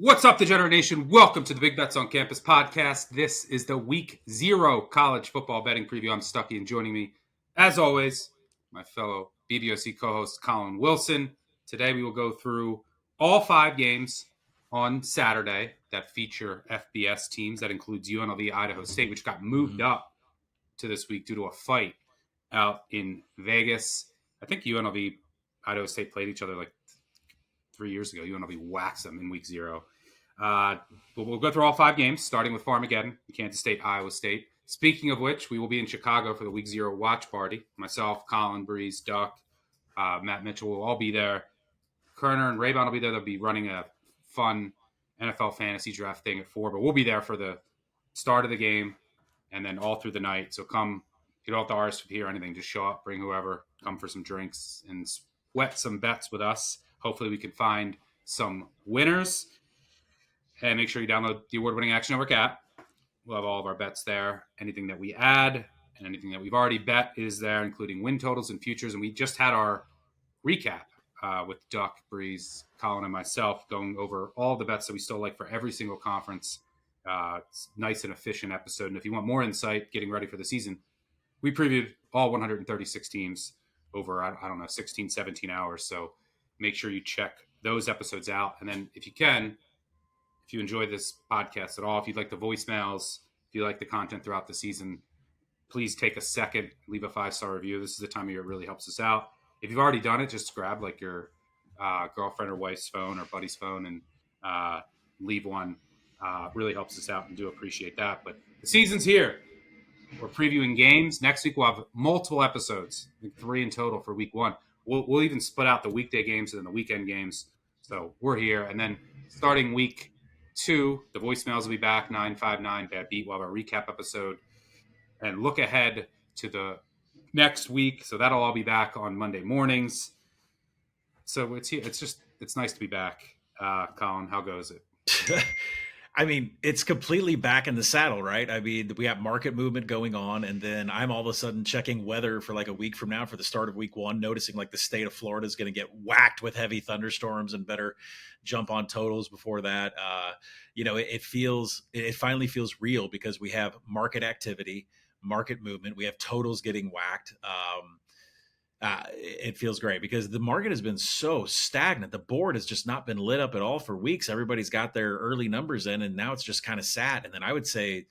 What's up, Degenerate Nation? Welcome to the Big Bets on Campus podcast. This is the Week 0 college football betting preview. I'm Stuckey, and joining me, as always, my fellow BBOC co-host, Collin Wilson. Today, we will go through all 5 games on Saturday that feature FBS teams. That includes UNLV, Idaho State, which got moved up to this week due to a fight out in Vegas. I think UNLV, Idaho State played each other like 3 years ago. UNLV waxed them in Week 0. But we'll go through all 5 games, starting with Farmageddon, Kansas State, Iowa State. Speaking of which, we will be in Chicago for the Week 0 watch party. Myself, Colin, Breeze, Duck, Matt Mitchell will all be there. Kerner and Raybon will be there. They'll be running a fun NFL fantasy draft thing at 4, but we'll be there for the start of the game and then all through the night. So come, you don't have to RSVP or anything. Just show up, bring whoever, come for some drinks and sweat some bets with us. Hopefully we can find some winners. And make sure you download the award-winning Action Network app. We'll have all of our bets there. Anything that we add and anything that we've already bet is there, including win totals and futures. And we just had our recap with Duck, Breeze, Colin, and myself going over all the bets that we still like for every single conference. It's a nice and efficient episode. And if you want more insight getting ready for the season, we previewed all 136 teams over, I don't know, 16, 17 hours. So make sure you check those episodes out. And then if you can, if you enjoy this podcast at all, if you'd like the voicemails, if you like the content throughout the season, please take a second, leave a 5-star review. This is the time of year it really helps us out. If you've already done it, just grab like your girlfriend or wife's phone or buddy's phone and leave one. Really helps us out and do appreciate that. But the season's here. We're previewing games. Next week we'll have multiple episodes, I think 3 in total for week 1. We'll even split out the weekday games and then the weekend games. So we're here. And then starting week 2, the voicemails will be back, 959 Bad Beat. We'll have a recap episode and look ahead to the next week. So that'll all be back on Monday mornings. So it's here. It's nice to be back. Colin, how goes it? I mean, it's completely back in the saddle, right? I mean, we have market movement going on, and then I'm all of a sudden checking weather for like a week from now for the start of week 1, noticing like the state of Florida is going to get whacked with heavy thunderstorms and better jump on totals before that. It finally feels real because we have market activity, market movement. We have totals getting whacked. It feels great because the market has been so stagnant. The board has just not been lit up at all for weeks. Everybody's got their early numbers in, and now it's just kind of sat. And then I would say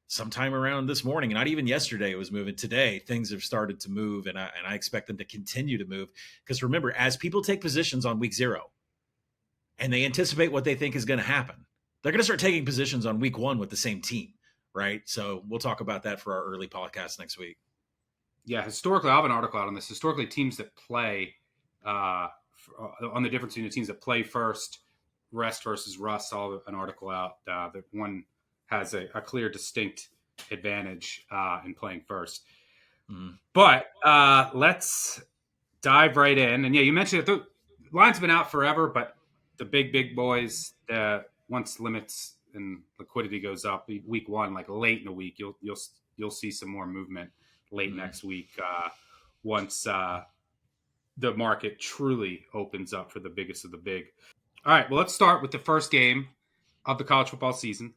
sometime around this morning, not even yesterday, it was moving. Today, things have started to move, and I expect them to continue to move. Because remember, as people take positions on week 0 and they anticipate what they think is going to happen, they're going to start taking positions on week 1 with the same team, right? So we'll talk about that for our early podcast next week. Yeah, historically, I have an article out on this. Historically, teams that play on the difference between the teams that play first, rest versus rust, I'll have an article out that one has a clear, distinct advantage in playing first. But let's dive right in. And yeah, you mentioned that the line's been out forever, but the big boys, once limits and liquidity goes up, week 1, like late in the week, you'll see some more movement late next week once the market truly opens up for the biggest of the big. All right, well, let's start with the first game of the college football season,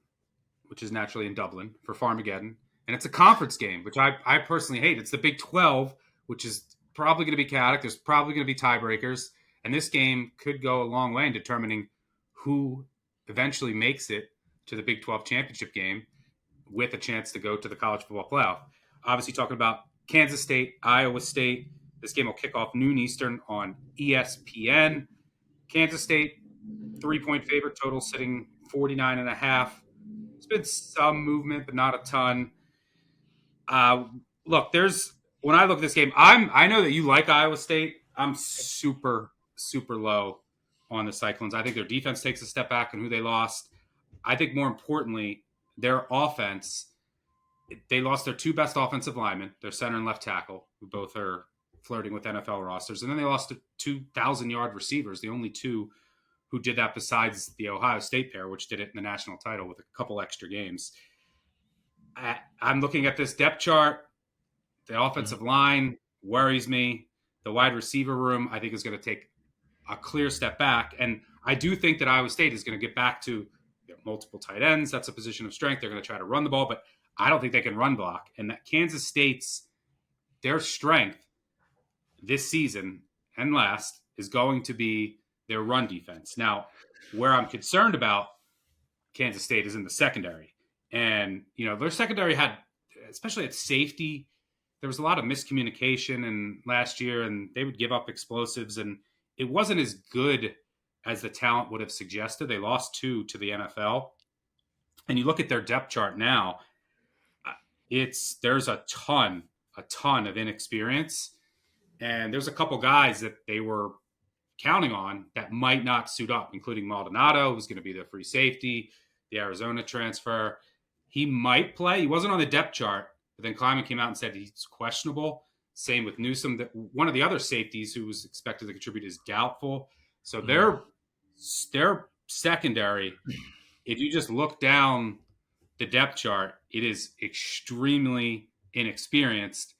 which is naturally in Dublin for Farmageddon. And it's a conference game, which I personally hate. It's the Big 12, which is probably going to be chaotic. There's probably going to be tiebreakers. And this game could go a long way in determining who eventually makes it to the Big 12 championship game with a chance to go to the college football playoff. Obviously talking about Kansas State, Iowa State. This game will kick off noon Eastern on ESPN. Kansas State, 3-point favorite, total sitting 49.5. There's been some movement, but not a ton. Look, when I look at this game, I know that you like Iowa State. I'm super, super low on the Cyclones. I think their defense takes a step back in who they lost. I think more importantly, their offense, they lost their 2 best offensive linemen, their center and left tackle, who both are flirting with NFL rosters. And then they lost 2,000-yard receivers, the only 2 who did that besides the Ohio State pair, which did it in the national title with a couple extra games. I'm looking at this depth chart. The offensive line worries me. The wide receiver room, I think, is going to take a clear step back. And I do think that Iowa State is going to get back to multiple tight ends. That's a position of strength. They're going to try to run the ball, but I don't think they can run block. And that Kansas State's, their strength this season and last is going to be their run defense. Now, where I'm concerned about Kansas State is in the secondary. And, their secondary had, especially at safety, there was a lot of miscommunication last year, and they would give up explosives, and it wasn't as good as the talent would have suggested. They lost 2 to the NFL. And you look at their depth chart now, there's a ton of inexperience. And there's a couple guys that they were counting on that might not suit up, including Maldonado, who's going to be the free safety, the Arizona transfer. He might play. He wasn't on the depth chart, but then Kleiman came out and said he's questionable. Same with Newsome. One of the other safeties who was expected to contribute is doubtful. So their secondary, if you just look down the depth chart, it is extremely inexperienced.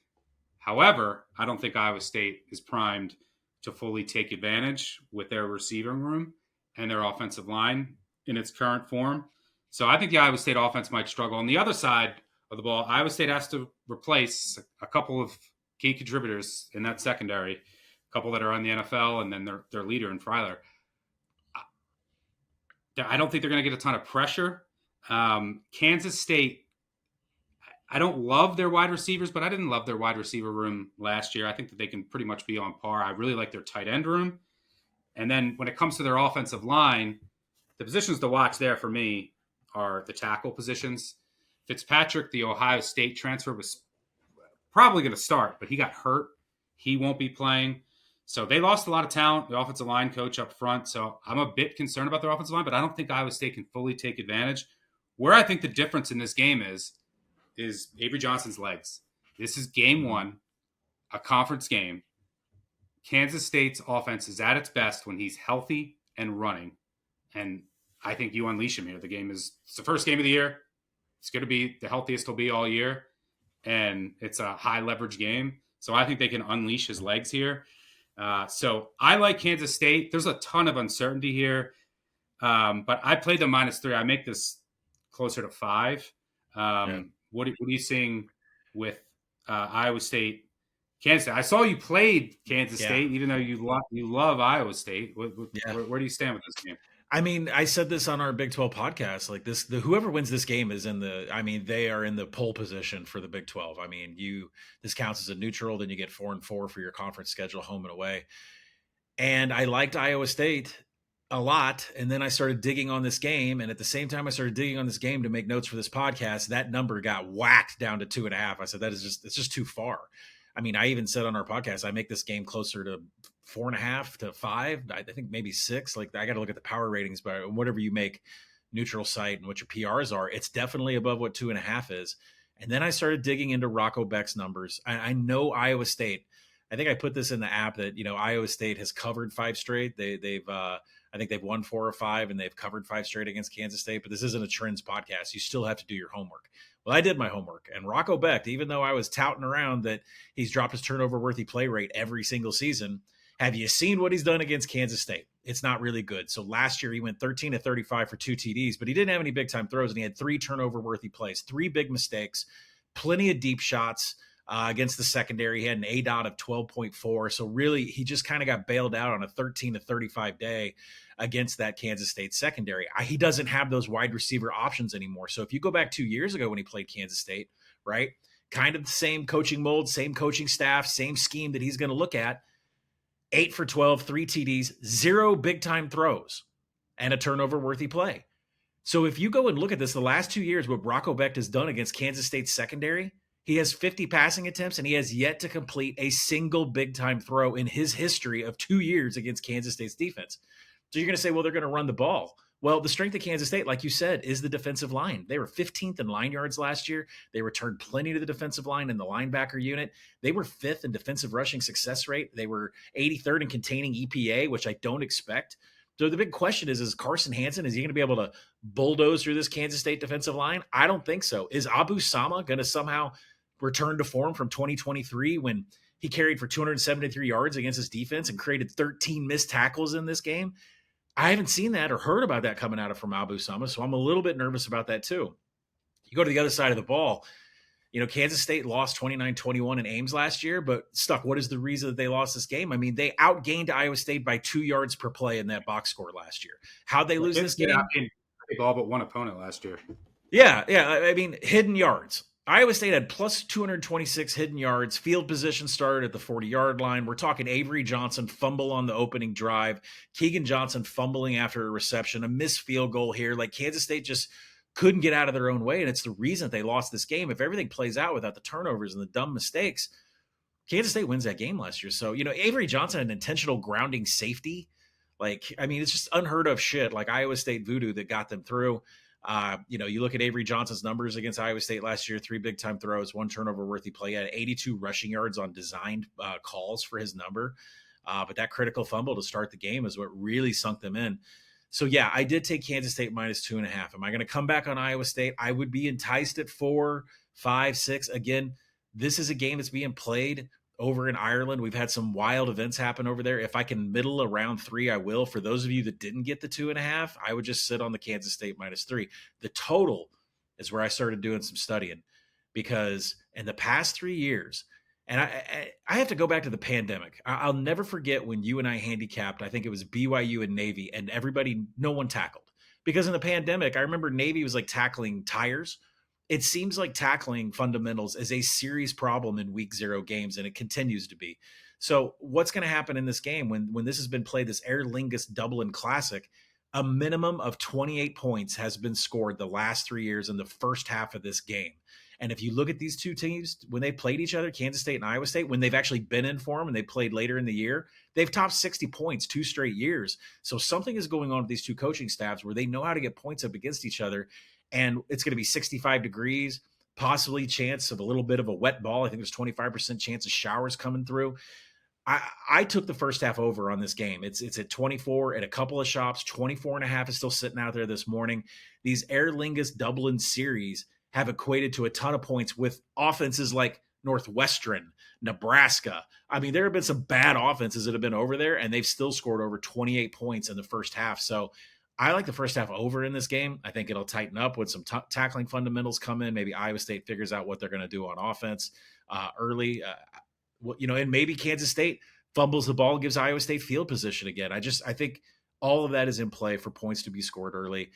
However, I don't think Iowa State is primed to fully take advantage with their receiving room and their offensive line in its current form. So I think the Iowa State offense might struggle. On the other side of the ball, Iowa State has to replace a couple of key contributors in that secondary, a couple that are on the NFL, and then their leader in Freiler. I don't think they're going to get a ton of pressure. Kansas State, I don't love their wide receivers, but I didn't love their wide receiver room last year. I think that they can pretty much be on par. I really like their tight end room. And then when it comes to their offensive line, the positions to watch there for me are the tackle positions. Fitzpatrick, the Ohio State transfer, was probably going to start, but he got hurt. He won't be playing. So they lost a lot of talent, the offensive line coach up front. So I'm a bit concerned about their offensive line, but I don't think Iowa State can fully take advantage. Where I think the difference in this game is Avery Johnson's legs. This is game 1, a conference game. Kansas State's offense is at its best when he's healthy and running. And I think you unleash him here. It's the first game of the year. It's going to be the healthiest he'll be all year. And it's a high leverage game. So I think they can unleash his legs here. So I like Kansas State. There's a ton of uncertainty here. But I played the -3. I make this closer to 5. What are you seeing with Iowa State, Kansas State? I saw you played Kansas State, even though you love Iowa State. Where do you stand with this game? I mean, I said this on our Big 12 podcast. Like whoever wins this game is they are in the pole position for the Big 12. I mean, this counts as a neutral, then you get 4-4 for your conference schedule, home and away. And I liked Iowa State a lot. And then I started digging on this game. And at the same time I started digging on this game to make notes for this podcast, that number got whacked down to 2.5. I said, it's just too far. I mean, I even said on our podcast, I make this game closer to 4.5 to 5. I think maybe 6. Like I got to look at the power ratings, but whatever you make neutral site and what your PRs are, it's definitely above what 2.5 is. And then I started digging into Rocco Beck's numbers. I know Iowa State. I think I put this in the app that, Iowa State has covered 5 straight. I think they've won 4 or 5 and they've covered 5 straight against Kansas State, but this isn't a trends podcast. You still have to do your homework. Well, I did my homework, and Rocco Beck, even though I was touting around that he's dropped his turnover worthy play rate every single season, have you seen what he's done against Kansas State? It's not really good. So last year he went 13 to 35 for 2 TDs, but he didn't have any big time throws, and he had 3 turnover worthy plays, 3 big mistakes, plenty of deep shots against the secondary. He had an ADOT of 12.4. So really he just kind of got bailed out on a 13 to 35 day against that Kansas State secondary. He doesn't have those wide receiver options anymore. So if you go back 2 years ago when he played Kansas State, right? Kind of the same coaching mold, same coaching staff, same scheme that he's going to look at. 8 for 12, 3 TDs, 0 big time throws, and a turnover worthy play. So if you go and look at this, the last 2 years, what Rocco Becht has done against Kansas State's secondary, he has 50 passing attempts, and he has yet to complete a single big time throw in his history of 2 years against Kansas State's defense. So you're going to say, well, they're going to run the ball. Well, the strength of Kansas State, like you said, is the defensive line. They were 15th in line yards last year. They returned plenty to the defensive line in the linebacker unit. They were 5th in defensive rushing success rate. They were 83rd in containing EPA, which I don't expect. So the big question is Carson Hansen, is he going to be able to bulldoze through this Kansas State defensive line? I don't think so. Is Abu Sama going to somehow return to form from 2023 when he carried for 273 yards against his defense and created 13 missed tackles in this game? I haven't seen that or heard about that coming out of from Abu Sama, so I'm a little bit nervous about that too. You go to the other side of the ball. Kansas State lost 29-21 in Ames last year, but Stuck, what is the reason that they lost this game? I mean, they outgained Iowa State by 2 yards per play in that box score last year. How'd they lose this game? I think all but one opponent last year. Yeah. I mean, hidden yards. Iowa State had plus 226 hidden yards. Field position started at the 40-yard line. We're talking Avery Johnson fumble on the opening drive. Keegan Johnson fumbling after a reception, a missed field goal here. Like Kansas State just couldn't get out of their own way, and it's the reason that they lost this game. If everything plays out without the turnovers and the dumb mistakes, Kansas State wins that game last year. So, Avery Johnson had an intentional grounding safety. It's just unheard of shit, like Iowa State voodoo that got them through. You look at Avery Johnson's numbers against Iowa State last year, 3 big-time throws, 1 turnover-worthy play. He had 82 rushing yards on designed calls for his number. But that critical fumble to start the game is what really sunk them in. So, yeah, I did take Kansas State minus 2.5. Am I going to come back on Iowa State? I would be enticed at 4, 5, 6. Again, this is a game that's being played over in Ireland. We've had some wild events happen over there. If I can middle around 3, I will. For those of you that didn't get the 2.5, I would just sit on the Kansas State minus 3. The total is where I started doing some studying, because in the past 3 years, and I have to go back to the pandemic. I'll never forget when you and I handicapped, I think it was BYU and Navy, and no one tackled. Because in the pandemic, I remember Navy was like tackling tires. It seems like tackling fundamentals is a serious problem in week 0 games, and it continues to be. So what's going to happen in this game when this has been played, this Aer Lingus Dublin Classic? A minimum of 28 points has been scored the last 3 years in the first half of this game. And if you look at these two teams, when they played each other, Kansas State and Iowa State, when they've actually been in form and they played later in the year, they've topped 60 points 2 straight years. So something is going on with these two coaching staffs where they know how to get points up against each other. And it's going to be 65 degrees, possibly chance of a little bit of a wet ball. I think there's 25% chance of showers coming through. I took the first half over on this game. It's at 24 at a couple of shops. 24.5 is still sitting out there this morning. These Aer Lingus Dublin series have equated to a ton of points with offenses like Northwestern, Nebraska. I mean, there have been some bad offenses that have been over there, and they've still scored over 28 points in the first half. So I like the first half over in this game. I think it'll tighten up when some tackling fundamentals come in. Maybe Iowa State figures out what they're going to do on offense early. And maybe Kansas State fumbles the ball, gives Iowa State field position again. I think all of that is in play for points to be scored early.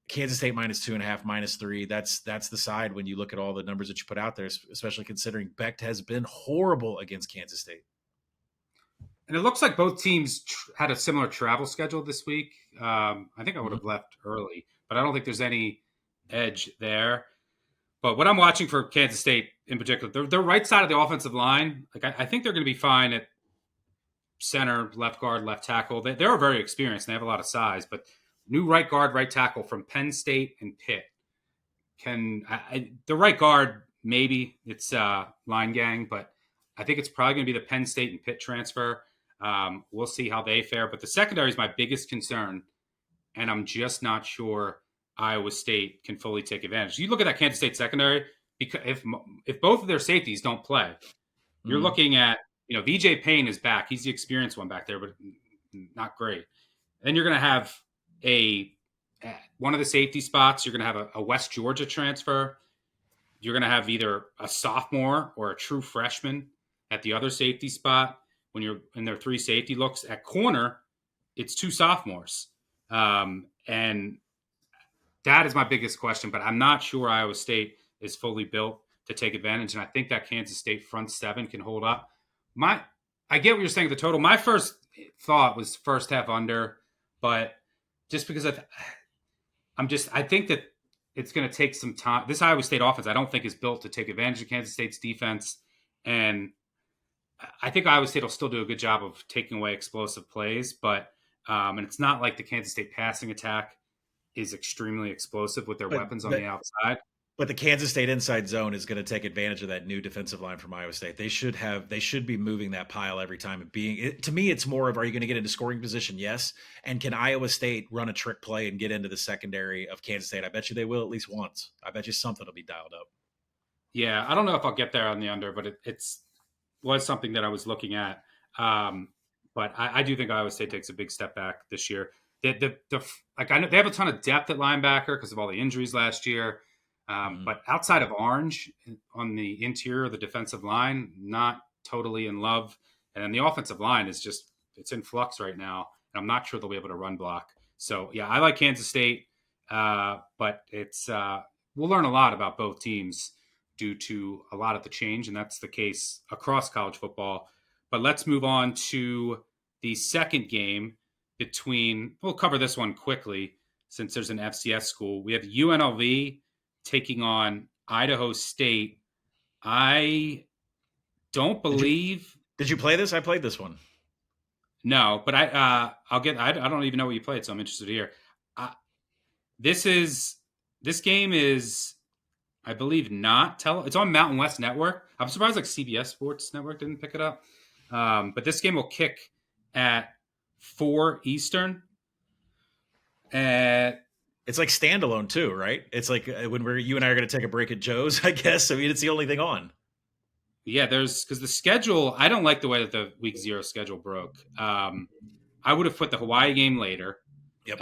Kansas State minus 2.5, minus 3. That's the side when you look at all the numbers that you put out there, especially considering Becht has been horrible against Kansas State. And it looks like both teams had a similar travel schedule this week. I think I would have left early, but I don't think there's any edge there. But what I'm watching for Kansas State in particular, their right side of the offensive line, I think they're going to be fine at center, left guard, left tackle. They're very experienced. And they have a lot of size, but new right guard, right tackle from Penn State and Pitt. The right guard, maybe it's line gang, but I think it's probably going to be the Penn State and Pitt transfer. We'll see how they fare. But the secondary is my biggest concern, and I'm just not sure Iowa State can fully take advantage. You look at that Kansas State secondary, because if both of their safeties don't play, you're looking at, VJ Payne is back. He's the experienced one back there, but not great. Then you're going to have one of the safety spots. You're going to have a West Georgia transfer. You're going to have either a sophomore or a true freshman at the other safety spot. When you're in their 3 safety looks at corner, it's 2 sophomores. And that is my biggest question, but I'm not sure Iowa State is fully built to take advantage. And I think that Kansas State front 7 can hold up. I get what you're saying, the total. My first thought was first half under, but just because I think that it's going to take some time. This Iowa State offense, I don't think is built to take advantage of Kansas State's defense. And I think Iowa State will still do a good job of taking away explosive plays, but and it's not like the Kansas State passing attack is extremely explosive with their weapons on the outside. But the Kansas State inside zone is going to take advantage of that new defensive line from Iowa State. They should be moving that pile every time. To me, it's more of, are you going to get into scoring position? Yes. And can Iowa State run a trick play and get into the secondary of Kansas State? I bet you they will at least once. I bet you something will be dialed up. Yeah, I don't know if I'll get there on the under, but it was something that I was looking at. But I do think Iowa State takes a big step back this year. like I know they have a ton of depth at linebacker because of all the injuries last year. But outside of Orange on the interior of the defensive line, not totally in love. And then the offensive line is it's in flux right now. And I'm not sure they'll be able to run block. So yeah, I like Kansas State, but we'll learn a lot about both teams due to a lot of the change, and that's the case across college football. But let's move on to the second game we'll cover this one quickly since there's an FCS school. We have UNLV taking on Idaho State. I don't believe. Did you play this? I played this one. No, but I don't even know what you played, so I'm interested to hear. This game is, I believe, not it's on Mountain West Network. I'm surprised like CBS Sports Network didn't pick it up. But this game will kick at 4 Eastern. It's like standalone too, right? It's like when you and I are going to take a break at Joe's, I guess. I mean, it's the only thing on. Yeah, because the schedule, I don't like the way that the week 0 schedule broke. I would have put the Hawaii game later. Yep.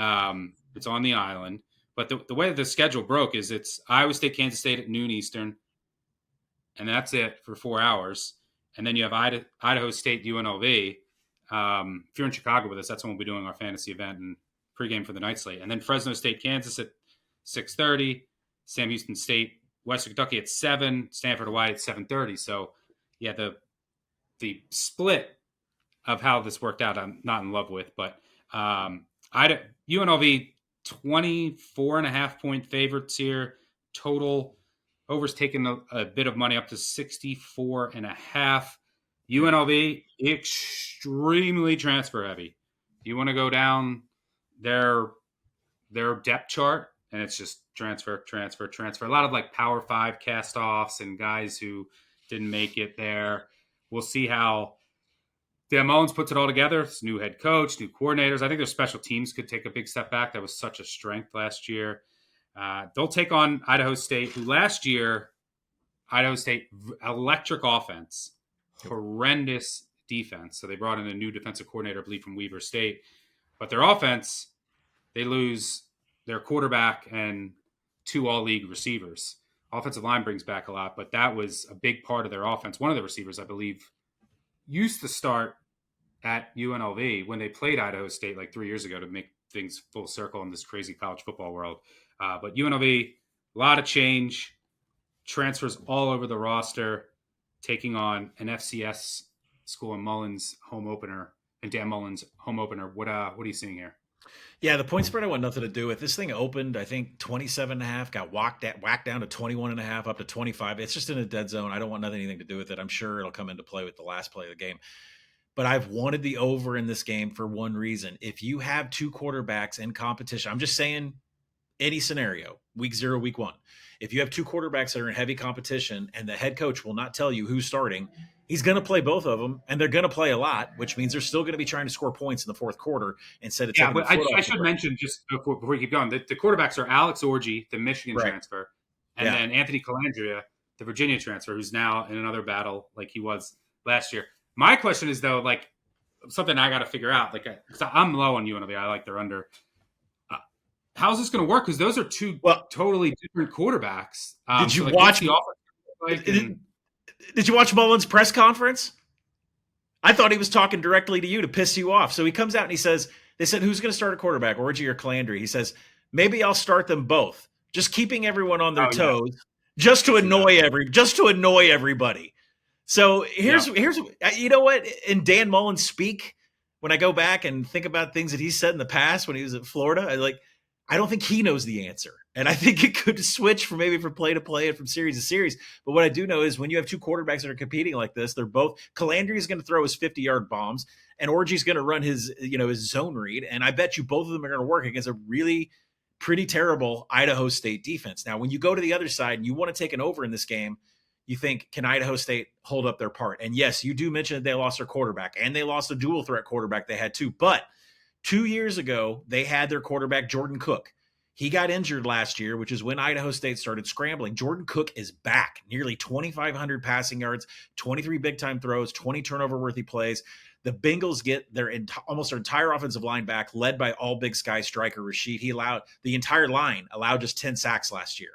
It's on the island. But the way that the schedule broke is it's Iowa State, Kansas State at noon Eastern. And that's it for 4 hours. And then you have Idaho State, UNLV. If you're in Chicago with us, that's when we'll be doing our fantasy event and pregame for the night slate. And then Fresno State, Kansas at 6:30. Sam Houston State, Western Kentucky at 7. Stanford, Hawaii at 7:30. So, yeah, the split of how this worked out, I'm not in love with. But UNLV, 24.5-point favorites here. Total over's taken a bit of money up to 64.5. UNLV, extremely transfer heavy. You want to go down their depth chart, and it's just transfer. A lot of like Power 5 cast-offs and guys who didn't make it there. We'll see how Dan Mullins puts it all together. It's new head coach, new coordinators. I think their special teams could take a big step back. That was such a strength last year. They'll take on Idaho State, who last year, Idaho State, electric offense, horrendous defense. So they brought in a new defensive coordinator, I believe, from Weber State. But their offense, they lose their quarterback and 2 all-league receivers. Offensive line brings back a lot, but that was a big part of their offense. One of the receivers, I believe, used to start at UNLV when they played Idaho State like 3 years ago to make things full circle in this crazy college football world. But UNLV, a lot of change, transfers all over the roster, taking on an FCS school in Mullins home opener and Dan Mullins home opener. What are you seeing here? Yeah, the point spread I want nothing to do with. This thing opened, I think, 27.5, got whacked down to 21.5, up to 25. It's just in a dead zone. I don't want anything to do with it. I'm sure it'll come into play with the last play of the game. But I've wanted the over in this game for one reason. If you have 2 quarterbacks in competition, I'm just saying any scenario, week 0, week 1. If you have 2 quarterbacks that are in heavy competition and the head coach will not tell you who's starting, he's going to play both of them, and they're going to play a lot, which means they're still going to be trying to score points in the fourth quarter instead of taking but I should mention, just before we keep going, the quarterbacks are Alex Orji, the Michigan transfer, and then Anthony Calandria, the Virginia transfer, who's now in another battle like he was last year. My question is, though, like something I got to figure out, like because I'm low on UNLV. I like their under. How's this going to work? Because those are 2 totally different quarterbacks. Did you watch the offense? Did you watch Mullins' press conference? I thought he was talking directly to you to piss you off. So he comes out and he says, they said, who's going to start a quarterback, Orji or Calandry? He says, maybe I'll start them both. Just keeping everyone on their toes, just to annoy everybody. So here's you know what? In Dan Mullins' speak, when I go back and think about things that he said in the past when he was at Florida, I don't think he knows the answer. And I think it could switch from play to play and from series to series. But what I do know is when you have 2 quarterbacks that are competing like this, they're both – Calandry is going to throw his 50-yard bombs, and Orji's going to run his zone read. And I bet you both of them are going to work against a really pretty terrible Idaho State defense. Now, when you go to the other side and you want to take an over in this game, you think, can Idaho State hold up their part? And, yes, you do mention that they lost their quarterback, and they lost a dual-threat quarterback they had too. But 2 years ago, they had their quarterback, Jordan Cook. He got injured last year, which is when Idaho State started scrambling. Jordan Cook is back, nearly 2,500 passing yards, 23 big-time throws, 20 turnover-worthy plays. The Bengals get their almost their entire offensive line back, led by all Big Sky striker Rashid. The entire line allowed just 10 sacks last year.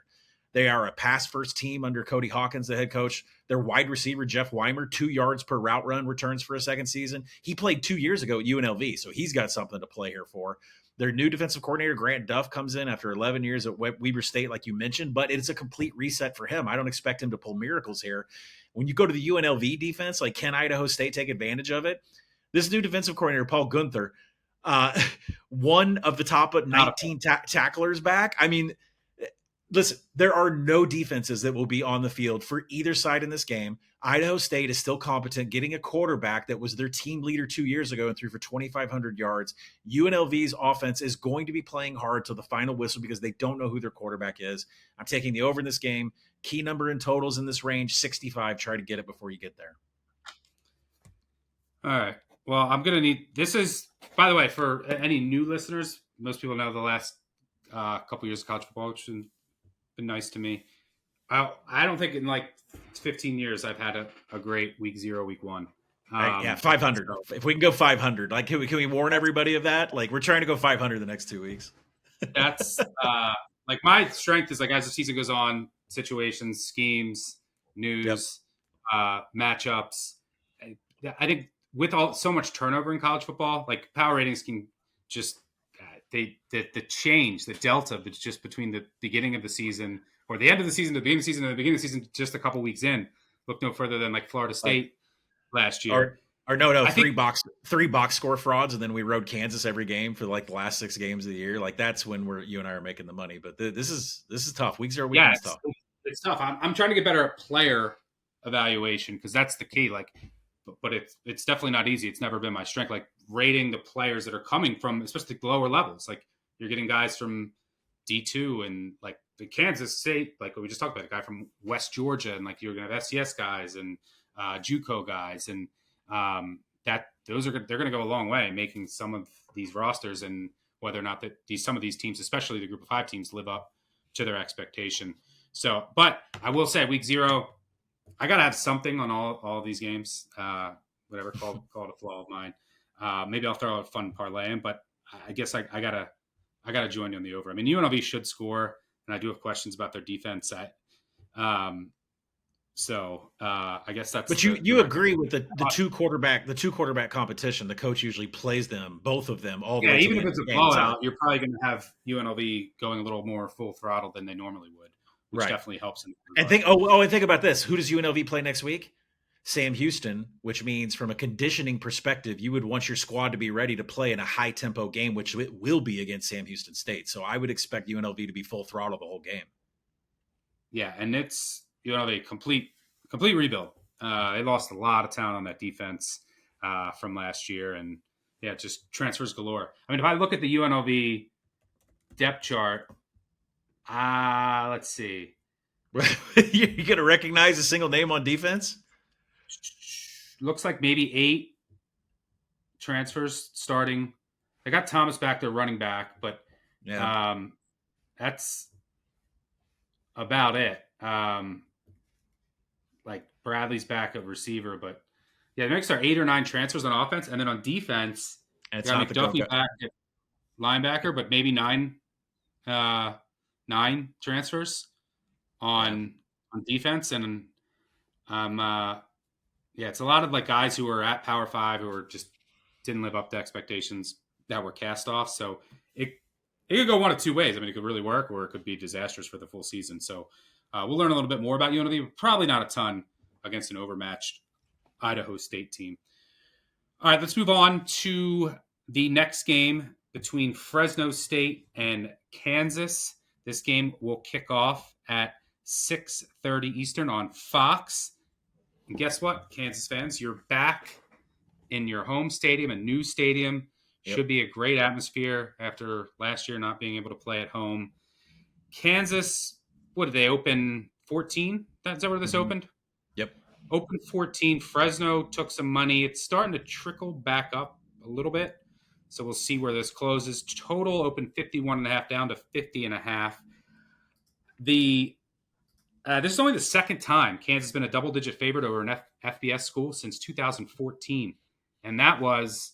They are a pass-first team under Cody Hawkins, the head coach. Their wide receiver, Jeff Weimer, 2 yards per route run, returns for a second season. He played 2 years ago at UNLV, so he's got something to play here for. Their new defensive coordinator, Grant Duff, comes in after 11 years at Weber State, like you mentioned, but it's a complete reset for him. I don't expect him to pull miracles here. When you go to the UNLV defense, like, can Idaho State take advantage of it? This new defensive coordinator, Paul Gunther, one of the top 19 tacklers back. I mean, listen, there are no defenses that will be on the field for either side in this game. Idaho State is still competent, getting a quarterback that was their team leader 2 years ago and threw for 2,500 yards. UNLV's offense is going to be playing hard to the final whistle because they don't know who their quarterback is. I'm taking the over in this game. Key number in totals in this range, 65. Try to get it before you get there. All right. Well, I'm going to need – this is, by the way, for any new listeners, most people know the last couple years of college football, which has been nice to me. I don't think in like 15 years I've had a great week 0, week 1. Yeah, 500. So, if we can go 500, like, can we warn everybody of that? Like, we're trying to go 500 the next 2 weeks. That's like my strength is like as the season goes on, situations, schemes, news, matchups. I think with so much turnover in college football, like power ratings can just the change, the delta that's just between the beginning of the season or the end of the season to the beginning of the season and the beginning of the season just a couple weeks in. Look no further than like Florida State last year. Or no, three box score frauds, and then we rode Kansas every game for like the last 6 games of the year. Like that's when you and I are making the money. But this is tough. Week 0, week 1 is tough. It's tough. I'm trying to get better at player evaluation because that's the key. Like, but it's definitely not easy. It's never been my strength. Like rating the players that are coming from, especially the lower levels. Like you're getting guys from D2 and like the Kansas State, like what we just talked about, a guy from West Georgia, and like you're gonna have FCS guys and JUCO guys, and they're going to go a long way making some of these rosters, and whether or not that some of these teams, especially the group of 5 teams, live up to their expectation. So, but I will say week 0, I got to have something on all of these games, whatever, call it a flaw of mine. Maybe I'll throw a fun parlay in, but I guess I gotta join you on the over. I mean, UNLV should score, and I do have questions about their defense. So I guess that's. But you agree with the two quarterback competition. The coach usually plays them, both of them, all the way. Yeah, even if it's a blowout, you're probably going to have UNLV going a little more full throttle than they normally would, which definitely helps. And think about this: who does UNLV play next week? Sam Houston, which means from a conditioning perspective, you would want your squad to be ready to play in a high tempo game, which it will be against Sam Houston State. So I would expect UNLV to be full throttle the whole game. Yeah, and it's UNLV complete rebuild. They lost a lot of talent on that defense from last year, and just transfers galore. I mean, if I look at the UNLV depth chart, let's see. You're going to recognize a single name on defense? Looks like maybe 8 transfers starting. They got Thomas back there running back, but that's about it. Like Bradley's back at receiver, but the next are 8 or 9 transfers on offense, and then on defense, and got McDuffie back at linebacker, but maybe 9 transfers on defense, and it's a lot of like guys who are at Power 5 who are just didn't live up to expectations that were cast off. So it could go one of 2 ways. I mean, it could really work, or it could be disastrous for the full season. So we'll learn a little bit more about UNLV. Probably not a ton against an overmatched Idaho State team. All right, let's move on to the next game between Fresno State and Kansas. This game will kick off at 6:30 Eastern on Fox. And guess what, Kansas fans? You're back in your home stadium, a new stadium. Yep. Should be a great atmosphere after last year not being able to play at home. Kansas, what did they open? 14? Is that where this opened? Yep. Opened 14. Fresno took some money. It's starting to trickle back up a little bit. So we'll see where this closes. Total open 51.5 down to 50.5. This is only the second time Kansas has been a double-digit favorite over an FBS school since 2014. And that was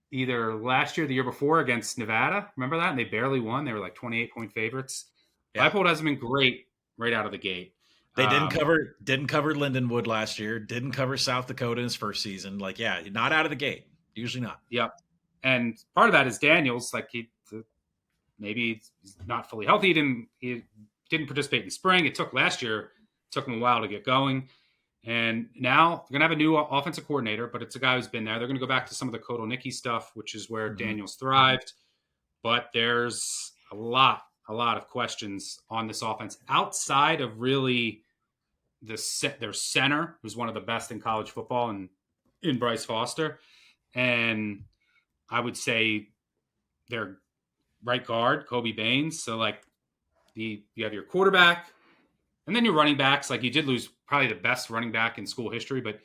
either last year or the year before against Nevada. Remember that? And they barely won. They were like 28-point favorites. Yeah. Leipold hasn't been great right out of the gate. They didn't cover Lindenwood last year. Didn't cover South Dakota in his first season. Like, yeah, not out of the gate. Usually not. Yep. And part of that is Daniels. Like maybe he's not fully healthy. He didn't participate in spring. It took last year. It took him a while to get going. And now they're going to have a new offensive coordinator, but it's a guy who's been there. They're going to go back to some of the Kotelnicki stuff, which is where Daniels thrived. But there's a lot of questions on this offense outside of really their center, who's one of the best in college football, and in Bryce Foster. And I would say their right guard, Kobe Baines. So like you have your quarterback, and then your running backs. Like you did lose probably the best running back in school history, but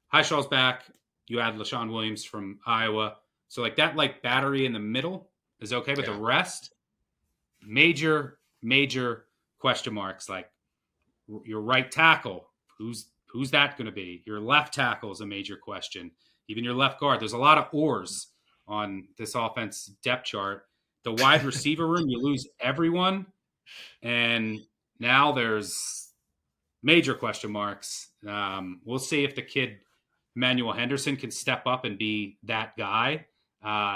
Highshaw's back. You add LaShawn Williams from Iowa. So like that battery in the middle is okay, but the rest, major question marks. Like your right tackle, who's that going to be? Your left tackle is a major question. Even your left guard. There's a lot of oars on this offense depth chart. The wide receiver room, you lose everyone. And now there's major question marks. We'll see if the kid Emmanuel Henderson can step up and be that guy.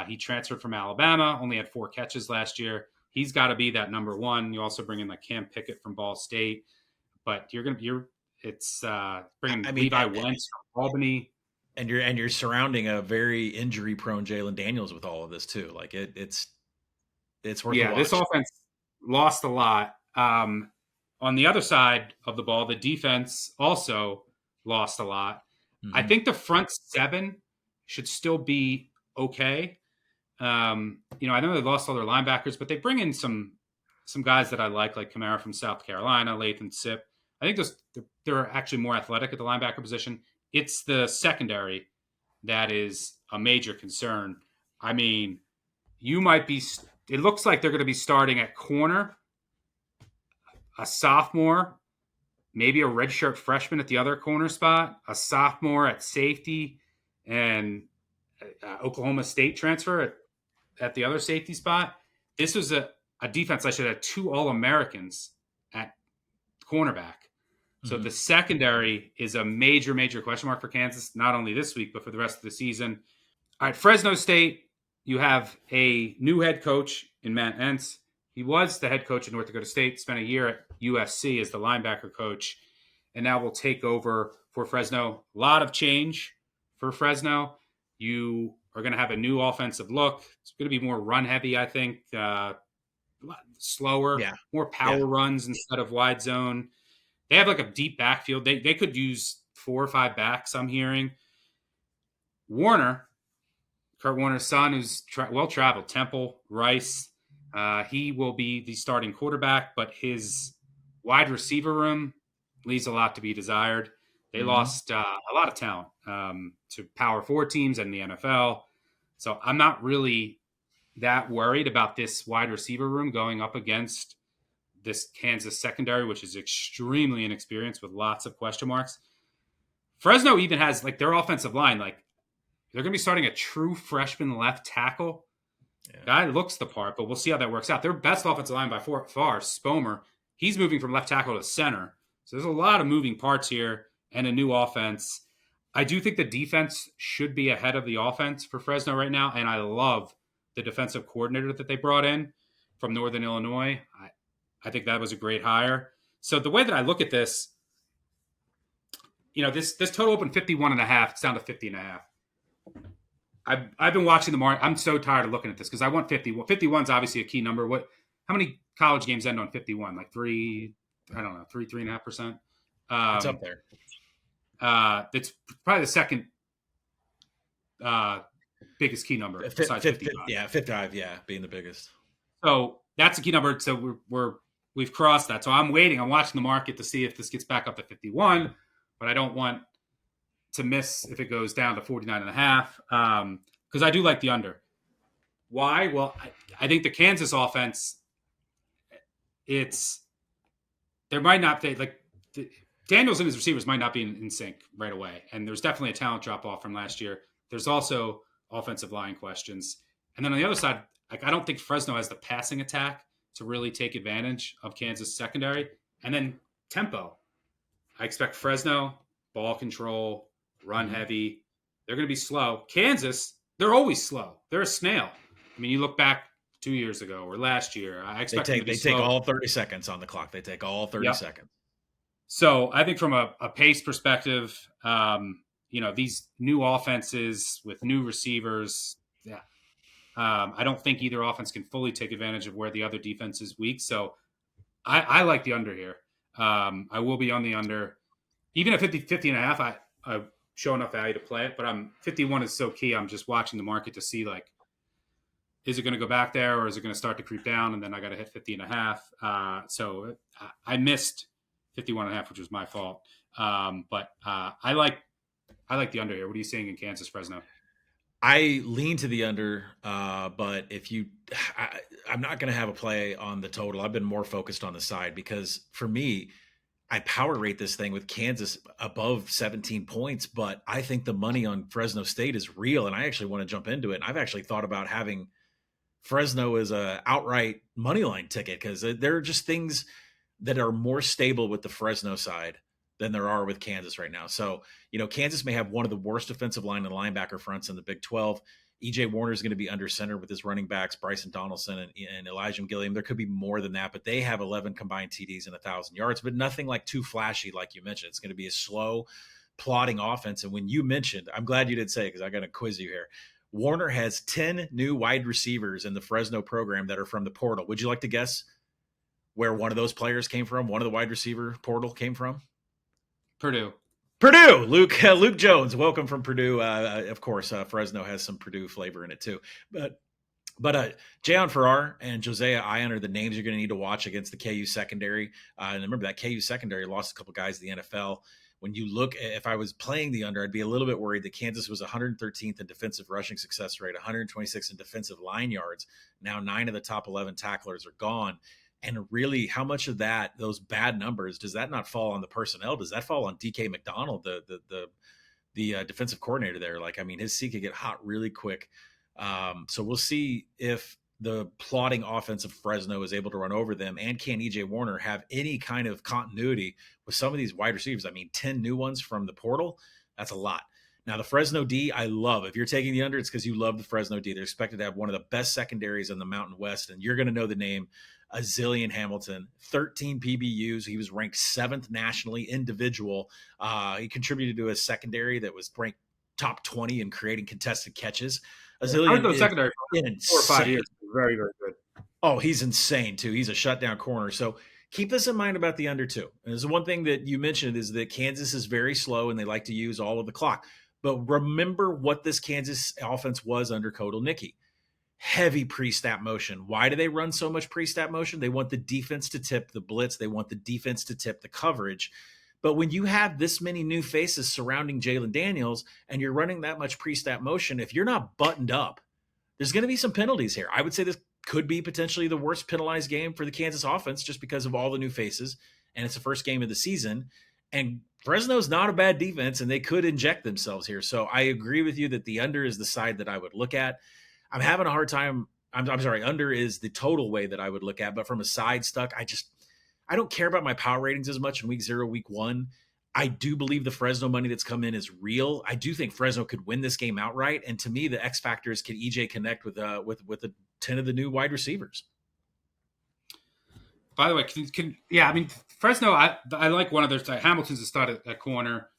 He transferred from Alabama, only had 4 catches last year. He's got to be that number one. You also bring in like Cam Pickett from Ball State, but it's bringing Levi Wentz from Albany. And you're surrounding a very injury prone Jalen Daniels with all of this too. Like it's worth a watch. This offense lost a lot. On the other side of the ball, the defense also lost a lot. Mm-hmm. I think the front 7 should still be okay. I know they lost all their linebackers, but they bring in some guys that I like Kamara from South Carolina, Lathan Sip. I think they're actually more athletic at the linebacker position. It's the secondary that is a major concern. I mean, it looks like they're going to be starting at corner, a sophomore, maybe a redshirt freshman at the other corner spot, a sophomore at safety, and Oklahoma State transfer at the other safety spot. This was a defense I should have 2 All-Americans at cornerback. So the secondary is a major question mark for Kansas, not only this week, but for the rest of the season. All right, Fresno State, you have a new head coach in Matt Entz. He was the head coach at North Dakota State, spent a year at USC as the linebacker coach, and now will take over for Fresno. A lot of change for Fresno. You are going to have a new offensive look. It's going to be more run-heavy, I think, slower, more power runs instead of wide zone. They have like a deep backfield. They could use 4 or 5 backs, I'm hearing. Kurt Warner's son, who's well-traveled, Temple, Rice, he will be the starting quarterback, but his wide receiver room leaves a lot to be desired. They lost a lot of talent to Power 4 teams and the NFL. So I'm not really that worried about this wide receiver room going up against this Kansas secondary, which is extremely inexperienced with lots of question marks. Fresno even has like their offensive line, like they're going to be starting a true freshman left tackle. Guy looks the part, but we'll see how that works out. Their best offensive line by far, Spomer, he's moving from left tackle to center. So there's a lot of moving parts here and a new offense. I do think the defense should be ahead of the offense for Fresno right now, and I love the defensive coordinator that they brought in from Northern Illinois. I think that was a great hire. So the way that I look at this, this total opened 51.5. It's down to 50.5. I've been watching the market. I'm so tired of looking at this because I want 50. Well, 51 is obviously a key number. How many college games end on 51? Like 3.5%. It's up there. It's probably the second biggest key number besides 55. Yeah, 55. Yeah, being the biggest. So that's a key number. So we've crossed that. So I'm waiting. I'm watching the market to see if this gets back up to 51, but I don't want to miss if it goes down to 49.5 because I do like the under. Why? Well, I think the Kansas offense, there might not be Daniels and his receivers might not be in sync right away. And there's definitely a talent drop off from last year. There's also offensive line questions. And then on the other side, I don't think Fresno has the passing attack to really take advantage of Kansas secondary. And then tempo. I expect Fresno, ball control, run heavy. They're going to be slow. Kansas, they're always slow. They're a snail. I mean, you look back 2 years ago or last year, I expect them to be slow. They take all 30 seconds on the clock. They take all 30 seconds. So I think from a pace perspective, these new offenses with new receivers, I don't think either offense can fully take advantage of where the other defense is weak. So I like the under here. I will be on the under. Even at 50 and a half, I show enough value to play it. But 51 is so key. I'm just watching the market to see, is it going to go back there or is it going to start to creep down? And then I got to hit 50 and a half. So I missed 51 and a half, which was my fault. But I like the under here. What are you seeing in Kansas, Fresno? I lean to the under, but I'm not going to have a play on the total. I've been more focused on the side because for me, I power rate this thing with Kansas above 17 points, but I think the money on Fresno State is real, and I actually want to jump into it. And I've actually thought about having Fresno as a outright money line ticket because there are just things that are more stable with the Fresno side than there are with Kansas right now. So, Kansas may have one of the worst defensive line and linebacker fronts in the Big 12. EJ Warner is going to be under center with his running backs, Bryson Donaldson and Elijah Gilliam. There could be more than that, but they have 11 combined TDs and 1,000 yards, but nothing too flashy like you mentioned. It's going to be a slow, plodding offense. And when you mentioned, I'm glad you did say it because I got to quiz you here. Warner has 10 new wide receivers in the Fresno program that are from the portal. Would you like to guess where one of those players came from? One of the wide receiver portal came from? Purdue. Luke Jones, welcome from Purdue. Of course, Fresno has some Purdue flavor in it too. But Jayon Farrar and Josiah Ion are the names you're going to need to watch against the KU secondary. And remember that KU secondary lost a couple guys to the NFL. When you look, if I was playing the under, I'd be a little bit worried that Kansas was 113th in defensive rushing success rate, 126th in defensive line yards. Now 9 of the top 11 tacklers are gone. And really, how much of those bad numbers, does that not fall on the personnel? Does that fall on DK McDonald, the defensive coordinator there? His seat could get hot really quick. So we'll see if the plodding offense of Fresno is able to run over them, and can EJ Warner have any kind of continuity with some of these wide receivers? 10 new ones from the portal, that's a lot. Now, the Fresno D, I love. If you're taking the under, it's because you love the Fresno D. They're expected to have one of the best secondaries in the Mountain West, and you're going to know the name Azilian Hamilton, 13 PBUs. He was ranked 7th nationally individual. He contributed to a secondary that was ranked top 20 in creating contested catches. Azilian is secondary for 4 or 5 years. Very, very good. Oh, he's insane too. He's a shutdown corner. So keep this in mind about the under too. And there's one thing that you mentioned is that Kansas is very slow and they like to use all of the clock. But remember what this Kansas offense was under Kotelnicki. Heavy pre-snap motion. Why do they run so much pre-snap motion? They want the defense to tip the blitz. They want the defense to tip the coverage. But when you have this many new faces surrounding Jalen Daniels and you're running that much pre-snap motion, if you're not buttoned up, there's going to be some penalties here. I would say this could be potentially the worst penalized game for the Kansas offense just because of all the new faces, and it's the first game of the season. And Fresno's not a bad defense, and they could inject themselves here. So I agree with you that the under is the side that I would look at. I'm having a hard time. I'm sorry, under is the total way that I would look at, but from a side stuck, I don't care about my power ratings as much in week 0, week 1. I do believe the Fresno money that's come in is real. I do think Fresno could win this game outright. And to me, the X factor is, can EJ connect with the 10 of the new wide receivers? By the way, Fresno, I like one of their Hamilton's a stud at corner,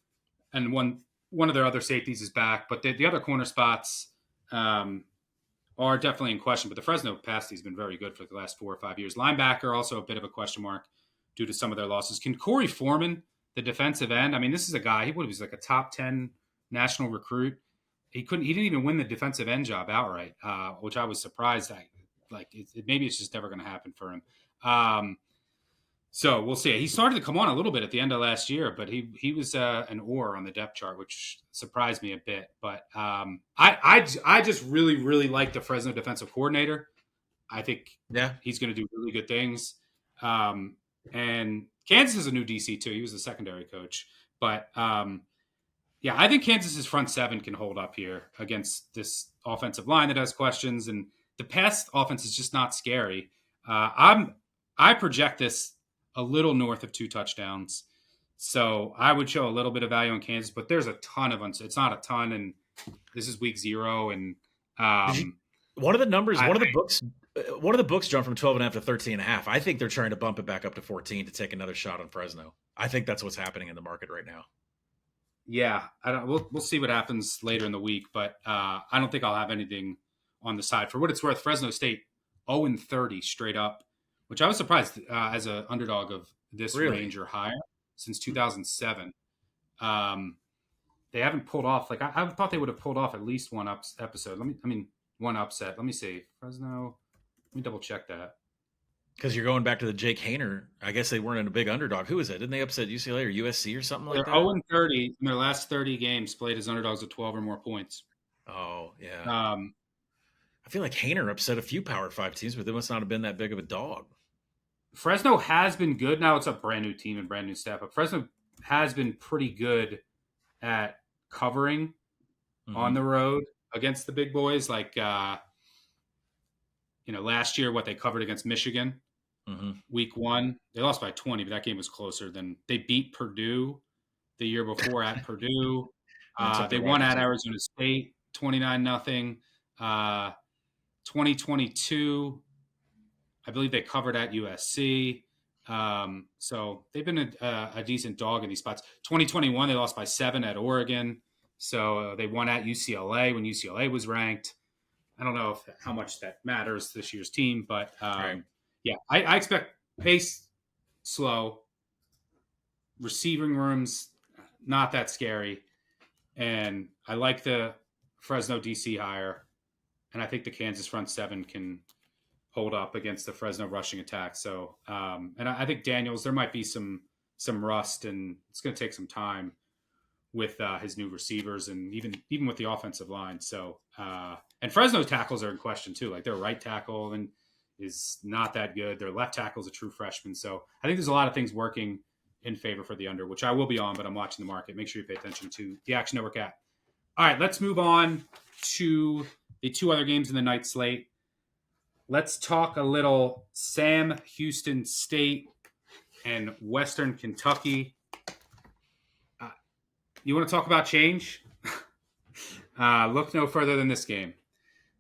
and one of their other safeties is back, but the other corner spots are definitely in question. But the Fresno pass has been very good for the last 4 or 5 years. Linebacker also a bit of a question mark due to some of their losses. Can Corey Foreman, the defensive end, this is a guy, he was like a top 10 national recruit. He didn't even win the defensive end job outright, which I was surprised at. Maybe it's just never going to happen for him. So we'll see. He started to come on a little bit at the end of last year, but he was an oar on the depth chart, which surprised me a bit. But I just really like the Fresno defensive coordinator. I think Yeah. he's going to do really good things. And Kansas is a new DC too. He was the secondary coach, but yeah, I think Kansas's front seven can hold up here against this offensive line that has questions, and the pass offense is just not scary. I project this a little north of 2 touchdowns, so I would show a little bit of value in Kansas, but there's a ton of it's not a ton, and this is week 0, and Did you, one of the numbers, I- one of the books jumped from 12.5 to 13.5. I think they're trying to bump it back up to 14 to take another shot on Fresno. I think that's what's happening in the market right now. Yeah, we'll see what happens later in the week, but I don't think I'll have anything on the side. For what it's worth, Fresno State 0-30 straight up, which I was surprised as an underdog of this range or higher since 2007. They haven't pulled off I thought they would have pulled off at least one episode. One upset. Let me see. Fresno. Let me double check that. Because you're going back to the Jake Haener. I guess they weren't in a big underdog. Who is that? Didn't they upset UCLA or USC or something like that? They're 0-30 in their last 30 games played as underdogs with 12 or more points. Oh, yeah. I feel like Haener upset a few Power 5 teams, but they must not have been that big of a dog. Fresno has been good. Now it's a brand new team and brand new staff, but Fresno has been pretty good at covering on the road against the big boys. Last year, what they covered against Michigan, week 1, they lost by 20, but that game was closer than they beat Purdue the year before at Purdue. They won at Arizona State 29-0. 2022, I believe they covered at USC. So they've been a decent dog in these spots. 2021, they lost by 7 at Oregon. So they won at UCLA when UCLA was ranked. I don't know how much that matters to this year's team, but yeah, I expect pace slow, receiving rooms not that scary, and I like the Fresno DC hire, and I think the Kansas front seven can hold up against the Fresno rushing attack. So, and I think Daniels, there might be some rust, and it's going to take some time with his new receivers and even with the offensive line. So, and Fresno's tackles are in question too. Like their right tackle and is not that good. Their left tackle is a true freshman. So I think there's a lot of things working in favor for the under, which I will be on, but I'm watching the market. Make sure you pay attention to the Action Network app. All right, let's move on to the 2 other games in the night slate. Let's talk a little Sam Houston State and Western Kentucky. You want to talk about change? Look no further than this game.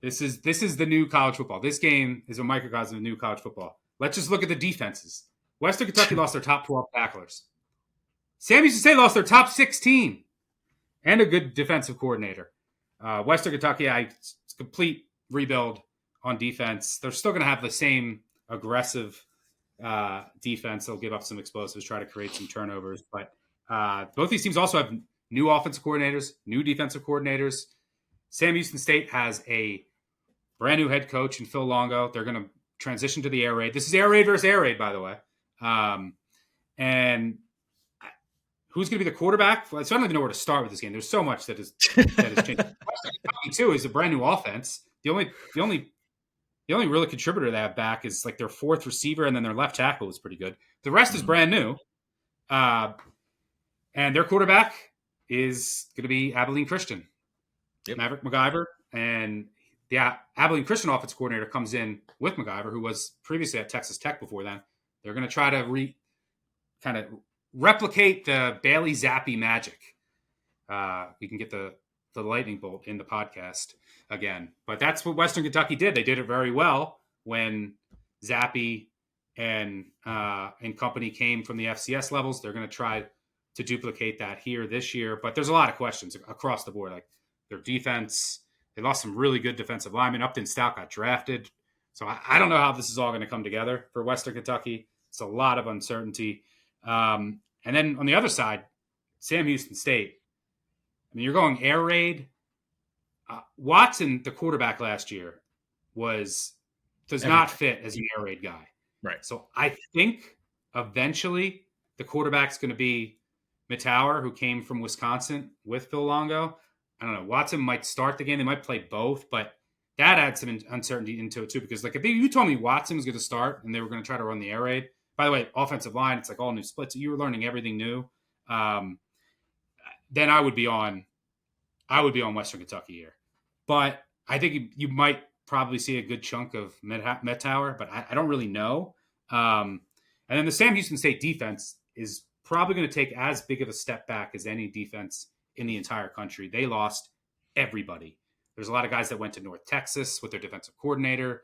This is the new college football. This game is a microcosm of new college football. Let's just look at the defenses. Western Kentucky lost their top 12 tacklers. Sam Houston State lost their top 16 and a good defensive coordinator. Western Kentucky, it's a complete rebuild on defense. They're still going to have the same aggressive defense. They'll give up some explosives, try to create some turnovers. But both these teams also have new offensive coordinators, new defensive coordinators. Sam Houston State has a brand new head coach in Phil Longo. They're going to transition to the air raid. This is air raid versus air raid, by the way. And who's going to be the quarterback? So I don't even know where to start with this game. There's so much that has changed. Western Kentucky too is a brand new offense. The only really contributor they have back is like their 4th receiver, and then their left tackle is pretty good. The rest is brand new. And their quarterback is going to be Abilene Christian. Yep. Maverick MacGyver. And the Abilene Christian offensive coordinator comes in with MacGyver, who was previously at Texas Tech before then. They're going to try to kind of replicate the Bailey Zappi magic. We can get the lightning bolt in the podcast again. But that's what Western Kentucky did. They did it very well when Zappi and company came from the FCS levels. They're going to try to duplicate that here this year. But there's a lot of questions across the board. Like their defense, they lost some really good defensive linemen. Upton Stout got drafted. So I don't know how this is all going to come together for Western Kentucky. It's a lot of uncertainty. And then on the other side, Sam Houston State. I mean, you're going air raid. Watson, the quarterback last year, does not fit as an air raid guy. Right. So I think eventually the quarterback's going to be Mittauer, who came from Wisconsin with Phil Longo. I don't know. Watson might start the game. They might play both, but that adds some uncertainty into it too. Because like if you told me Watson was going to start and they were going to try to run the air raid, by the way, offensive line, it's like all new splits. You were learning everything new. Then I would be on Western Kentucky here. But I think you might probably see a good chunk of Mittauer, but I don't really know. And then the Sam Houston State defense is probably going to take as big of a step back as any defense in the entire country. They lost everybody. There's a lot of guys that went to North Texas with their defensive coordinator.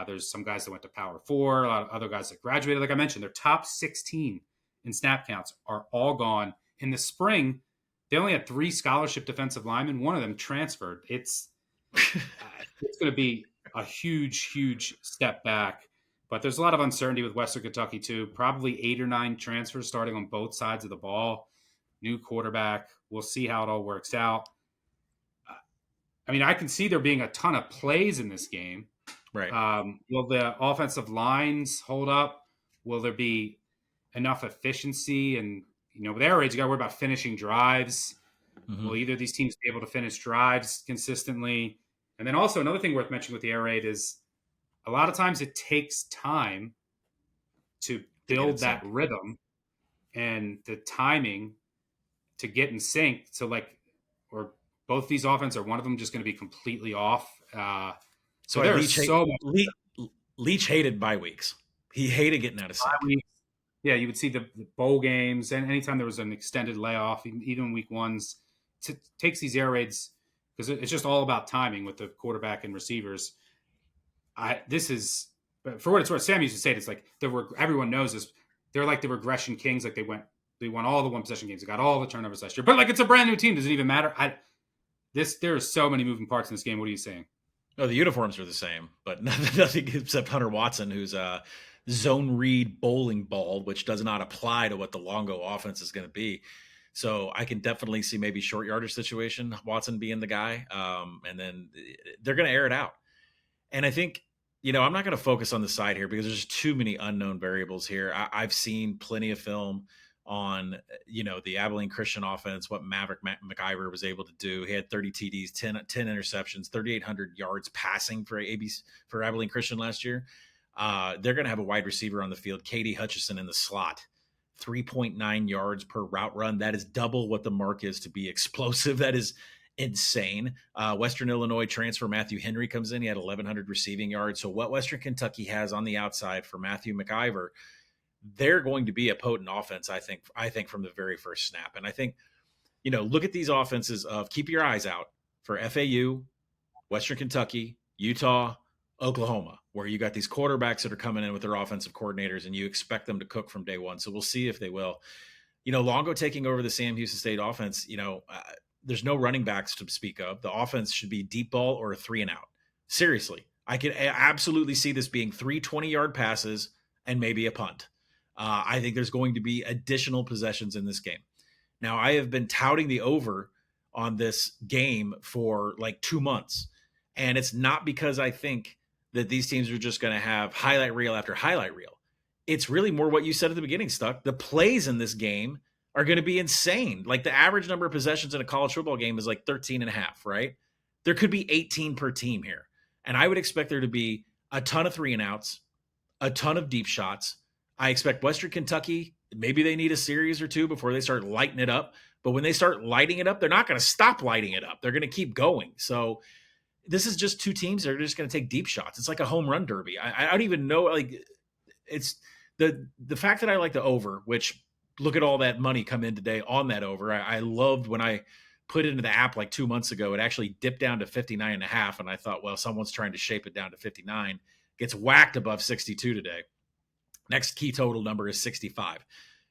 There's some guys that went to Power 4, a lot of other guys that graduated. Like I mentioned, their top 16 in snap counts are all gone. In the spring, they only had 3 scholarship defensive linemen. One of them transferred. It's going to be a huge, huge step back. But there's a lot of uncertainty with Western Kentucky, too. Probably 8 or 9 transfers starting on both sides of the ball. New quarterback. We'll see how it all works out. I mean, I can see there being a ton of plays in this game. Right. Will the offensive lines hold up? Will there be enough efficiency? And, with air raids, you got to worry about finishing drives. Mm-hmm. Will either of these teams be able to finish drives consistently? And then also another thing worth mentioning with the air raid is a lot of times it takes time to build that rhythm and the timing to get in sync. So or both these offenses, or one of them just going to be completely off. So there's Leach hated bye weeks. He hated getting out of sync. Yeah, you would see the bowl games, and anytime there was an extended layoff, even week ones, takes these air raids because it's just all about timing with the quarterback and receivers. This is, for what it's worth, Sam used to say it's like everyone knows this. They're like the regression kings. Like they won all the one possession games. They got all the turnovers last year, but like it's a brand new team. Does it even matter? There are so many moving parts in this game. What are you saying? No, the uniforms are the same, but nothing except Hunter Watson, who's a zone read bowling ball, which does not apply to what the Longo offense is going to be. So I can definitely see maybe short yardage situation, Watson being the guy, and then they're going to air it out. And I think, I'm not going to focus on the side here because there's too many unknown variables here. I've seen plenty of film on, the Abilene Christian offense, what Maverick McIver was able to do. He had 30 TDs, 10 interceptions, 3,800 yards passing for Abilene Christian last year. They're going to have a wide receiver on the field, Katie Hutchison in the slot, 3.9 yards per route run. That is double what the mark is to be explosive. That is insane. Western Illinois transfer Matthew Henry comes in. He had 1,100 receiving yards. So what Western Kentucky has on the outside for Matthew McIver, they're going to be a potent offense, I think from the very first snap. And I think, look at these offenses of keep your eyes out for FAU, Western Kentucky, Utah, Oklahoma, where you got these quarterbacks that are coming in with their offensive coordinators and you expect them to cook from day one. So we'll see if they will. Longo taking over the Sam Houston State offense, there's no running backs to speak of. The offense should be deep ball or a 3 and out. Seriously, I can absolutely see this being 3 20-yard passes and maybe a punt. I think there's going to be additional possessions in this game. Now, I have been touting the over on this game for like 2 months, and it's not because I think that these teams are just going to have highlight reel after highlight reel. It's really more what you said at the beginning, Stuck. The plays in this game are going to be insane. Like the average number of possessions in a college football game is like 13 and a half, right? There could be 18 per team here. And I would expect there to be a ton of 3 and outs, a ton of deep shots. I expect Western Kentucky, maybe they need a series or 2 before they start lighting it up. But when they start lighting it up, they're not going to stop lighting it up. They're going to keep going. So this is just 2 teams that are just going to take deep shots. It's like a home run derby. I don't even know. Like it's the fact that I like the over, which look at all that money come in today on that over. I loved when I put it into the app like 2 months ago, it actually dipped down to 59 and a half. And I thought, well, someone's trying to shape it down to 59, gets whacked above 62 today. Next key total number is 65.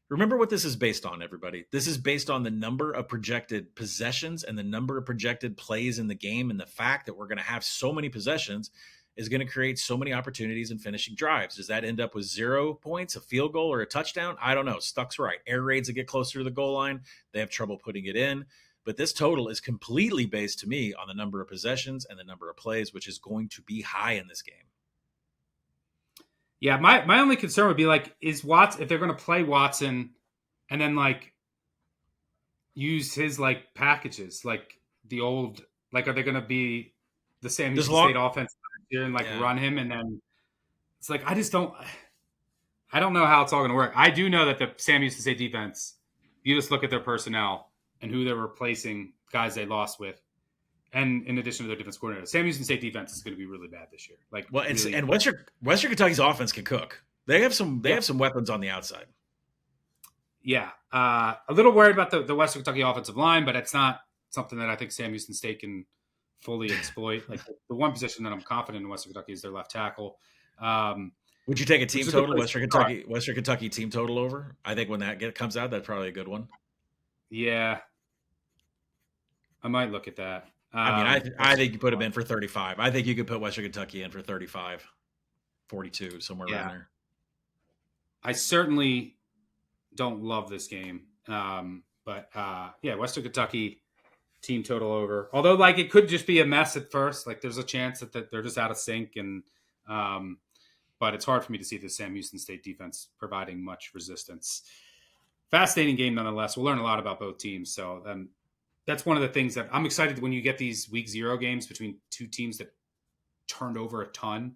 Remember what this is based on, everybody. This is based on the number of projected possessions and the number of projected plays in the game. And the fact that we're going to have so many possessions is going to create so many opportunities in finishing drives. Does that end up with 0 points, a field goal, or a touchdown? I don't know. Stuck's right. Air raids that get closer to the goal line, they have trouble putting it in. But this total is completely based to me on the number of possessions and the number of plays, which is going to be high in this game. Yeah, my only concern would be like, is Watson, if they're going to play Watson and then like use his like packages, like the old, like are they going to be the Sam There's a Houston lot. State offense here and like Yeah. run him, and then it's like I don't know how it's all going to work. I do know that the Sam Houston State defense, you just look at their personnel and who they're replacing guys they lost with, and in addition to their defense coordinator, Sam Houston State defense is going to be really bad this year. Like, Well, really, and Western Kentucky's offense can cook. They have some weapons on the outside. yeah. A little worried about the Western Kentucky offensive line, but it's not something that I think Sam Houston State can fully exploit. Like the one position that I'm confident in Western Kentucky is their left tackle. Would you take a team Which is a good total, place Western Kentucky team total over? I think when that comes out, that's probably a good one. Yeah, I might look at that. I mean, I think you put them in for 35. I think you could put Western Kentucky in for 35, 42, somewhere around there. I certainly don't love this game. But yeah, Western Kentucky team total over. Although, like, it could just be a mess at first. Like, there's a chance that they're just out of sync, and but it's hard for me to see the Sam Houston State defense providing much resistance. Fascinating game nonetheless. We'll learn a lot about both teams. So that's one of the things that I'm excited when you get these week 0 games between two teams that turned over a ton.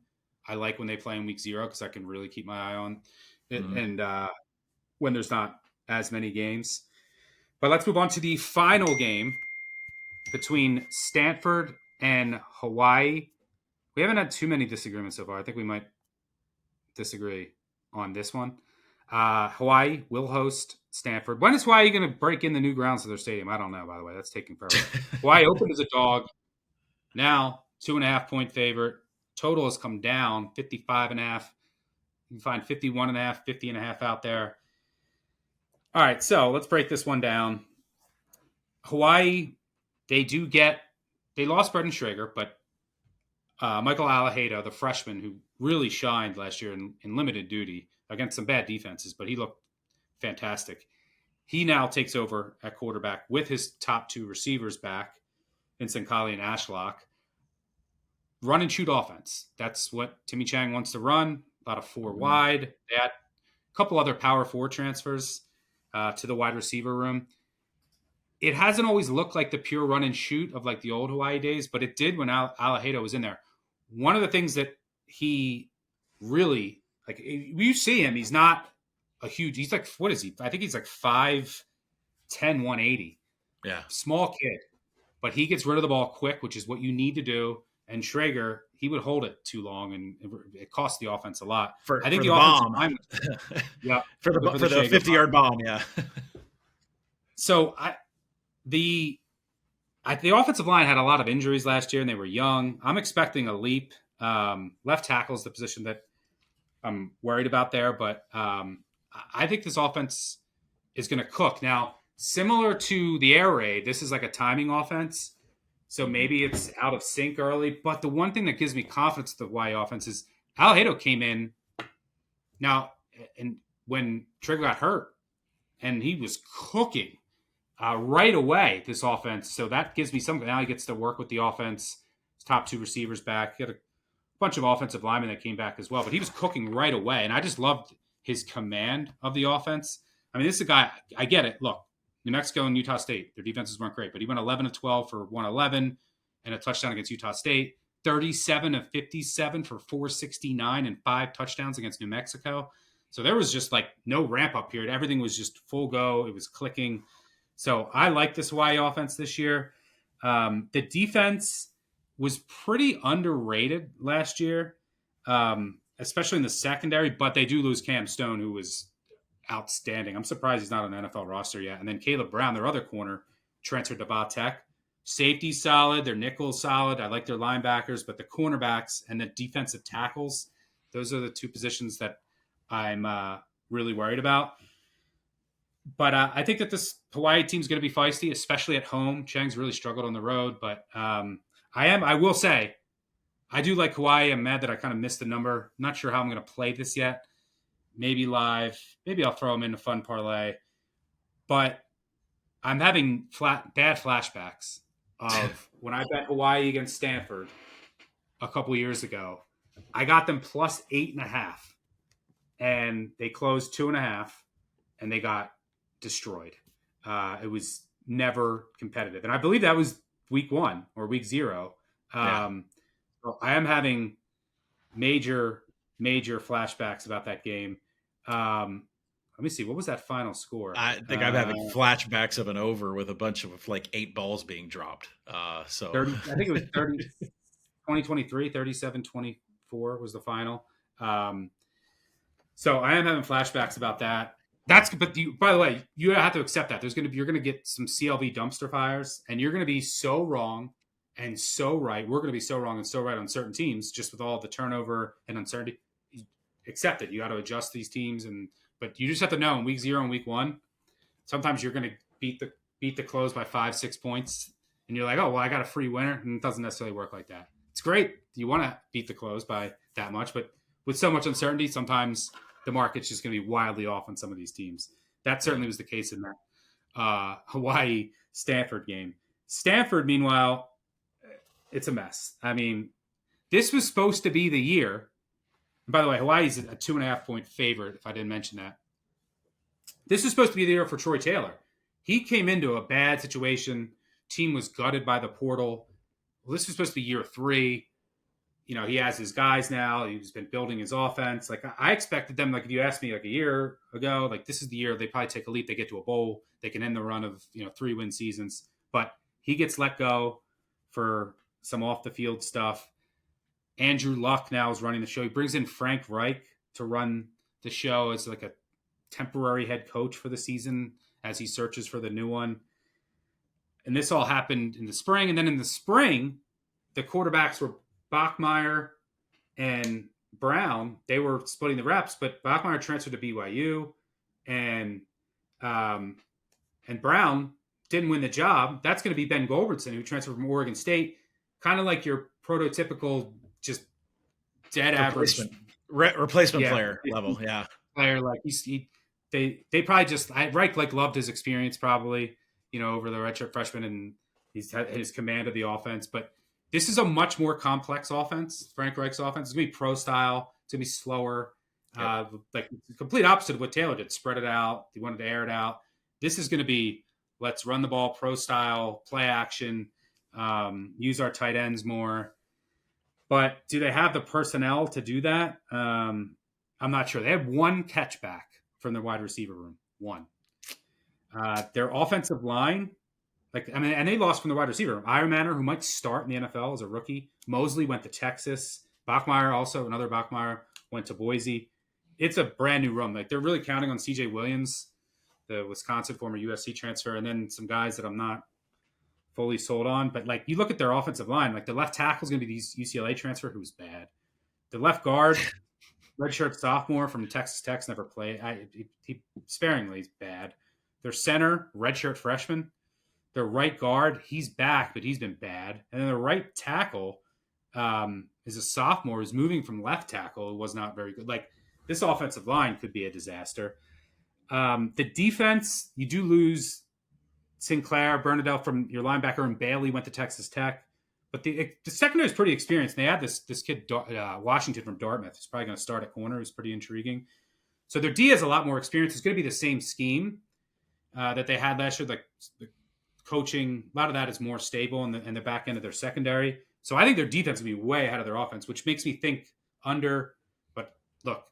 I like when they play in week 0 because I can really keep my eye on it. And when there's not as many games. But let's move on to the final game between Stanford and Hawaii. We haven't had too many disagreements so far. I think we might disagree on this one. Hawaii will host Stanford. When is Hawaii going to break in the new grounds of their stadium? I don't know, by the way. That's taking forever. Hawaii opened as a dog. Now, 2.5-point favorite. Total has come down, 55.5. You can find 51.5, 50.5 out there. All right, so let's break this one down. Hawaii, they lost Brendan Schrager, but Michael Alaheda, the freshman who really shined last year in limited duty against some bad defenses, but he looked fantastic. He now takes over at quarterback with his top 2 receivers back, Vincent Colley and Ashlock. Run and shoot offense. That's what Timmy Chang wants to run. A lot of 4 wide. They had a couple other power 4 transfers to the wide receiver room. It hasn't always looked like the pure run and shoot of like the old Hawaii days, but it did when Alaheda was in there. One of the things that he really, like, you see him, he's not a huge, he's like, what is he? I think he's like 5'10", 180. Yeah. Small kid, but he gets rid of the ball quick, which is what you need to do. And Schrager, he would hold it too long, and it cost the offense a lot. I think the offensive bomb. line, yeah, for the 50-yard bomb, yeah. So the offensive line had a lot of injuries last year, and they were young. I'm expecting a leap. Left tackle is the position that I'm worried about there, but I think this offense is going to cook. Now, similar to the air raid, this is like a timing offense. So maybe it's out of sync early. But the one thing that gives me confidence in the Hawaii offense is Alaheda came in now, and when Trigger got hurt, and he was cooking right away, this offense. So that gives me something. Now he gets to work with the offense. His top 2 receivers back. He had a bunch of offensive linemen that came back as well. But he was cooking right away. And I just loved his command of the offense. I mean, this is a guy, I get it. Look, New Mexico and Utah State, their defenses weren't great, but he went 11 of 12 for 111 and a touchdown against Utah State. 37 of 57 for 469 and 5 touchdowns against New Mexico. So there was just like no ramp up period. Everything was just full go. It was clicking. So I like this Hawaii offense this year. The defense was pretty underrated last year, especially in the secondary, but they do lose Cam Stone, who was outstanding. I'm surprised he's not on the NFL roster yet. And then Caleb Brown, their other corner, transferred to Va Tech. Safety's solid. Their nickel's solid. I like their linebackers, but the cornerbacks and the defensive tackles, those are the 2 positions that I'm really worried about. But I think that this Hawaii team is going to be feisty, especially at home. Chang's really struggled on the road, but I will say, I do like Hawaii. I'm mad that I kind of missed the number. Not sure how I'm going to play this yet. Maybe live. Maybe I'll throw them in a fun parlay. But I'm having bad flashbacks of when I bet Hawaii against Stanford a couple years ago. I got them plus 8.5. and they closed 2.5, and they got destroyed. It was never competitive, and I believe that was week 1 or week 0. So I am having major flashbacks about that game. Let me see. What was that final score? I think I'm having flashbacks of an over with a bunch of like 8 balls being dropped. 30, I think it was 30, 2023, 37-24 was the final. So I am having flashbacks about that. But by the way, you have to accept that you're going to get some CLV dumpster fires, and you're going to be so wrong and so right. We're going to be so wrong and so right on certain teams, just with all the turnover and uncertainty. Accept it. You got to adjust these teams, but you just have to know in week 0 and week 1, sometimes you're going to beat the close by 5-6 points, and you're like, oh well, I got a free winner, and it doesn't necessarily work like that. It's great. You want to beat the close by that much, but with so much uncertainty, sometimes the market's just going to be wildly off on some of these teams. That certainly was the case in that Hawaii Stanford game. Stanford, meanwhile, it's a mess. I mean, this was supposed to be the year. And by the way, Hawaii's a 2.5 point favorite, if I didn't mention that. This was supposed to be the year for Troy Taylor. He came into a bad situation. Team was gutted by the portal. Well, this was supposed to be year 3. He has his guys now. He's been building his offense. Like, I expected them, like, if you asked me like a year ago, like, this is the year they probably take a leap. They get to a bowl. They can end the run of, 3-win seasons. But he gets let go for some off the field stuff. Andrew Luck now is running the show. He brings in Frank Reich to run the show as like a temporary head coach for the season as he searches for the new one. And this all happened in the spring. And then in the spring, the quarterbacks were Bachmeier and Brown. They were splitting the reps, but Bachmeier transferred to BYU, and Brown didn't win the job. That's going to be Ben Goldbertson, who transferred from Oregon State, kind of like your prototypical just dead average replacement player level. Yeah, player like they probably just Reich loved his experience probably over the redshirt freshman, and he's had his command of the offense, but. This is a much more complex offense. Frank Reich's offense is going to be pro style. It's going to be slower. Yep. Like the complete opposite of what Taylor did. Spread it out. He wanted to air it out. This is going to be let's run the ball, pro style, play action, use our tight ends more. But do they have the personnel to do that? I'm not sure. They have one catchback from their wide receiver room. One. Their offensive line. And they lost from the wide receiver. Ironmanner, who might start in the NFL as a rookie. Mosley went to Texas. Bachmeier, also another Bachmeier, went to Boise. It's a brand new room. Like, they're really counting on C.J. Williams, the Wisconsin former USC transfer, and then some guys that I'm not fully sold on. But, like, you look at their offensive line. Like, the left tackle is going to be the UCLA transfer, who's bad. The left guard, redshirt sophomore from Texas Tech, never played. He sparingly is bad. Their center, redshirt freshman. Their right guard, he's back, but he's been bad. And then the right tackle is a sophomore who's moving from left tackle, who was not very good. Like, this offensive line could be a disaster. The defense, you do lose Sinclair, Bernadette from your linebacker, and Bailey went to Texas Tech. But the secondary is pretty experienced. They had this kid, Washington from Dartmouth, who's probably going to start at corner. Who's pretty intriguing. So their D has a lot more experience. It's going to be the same scheme that they had last year. Like, the coaching, a lot of that is more stable in the back end of their secondary. So I think their defense will be way ahead of their offense, which makes me think under. But look,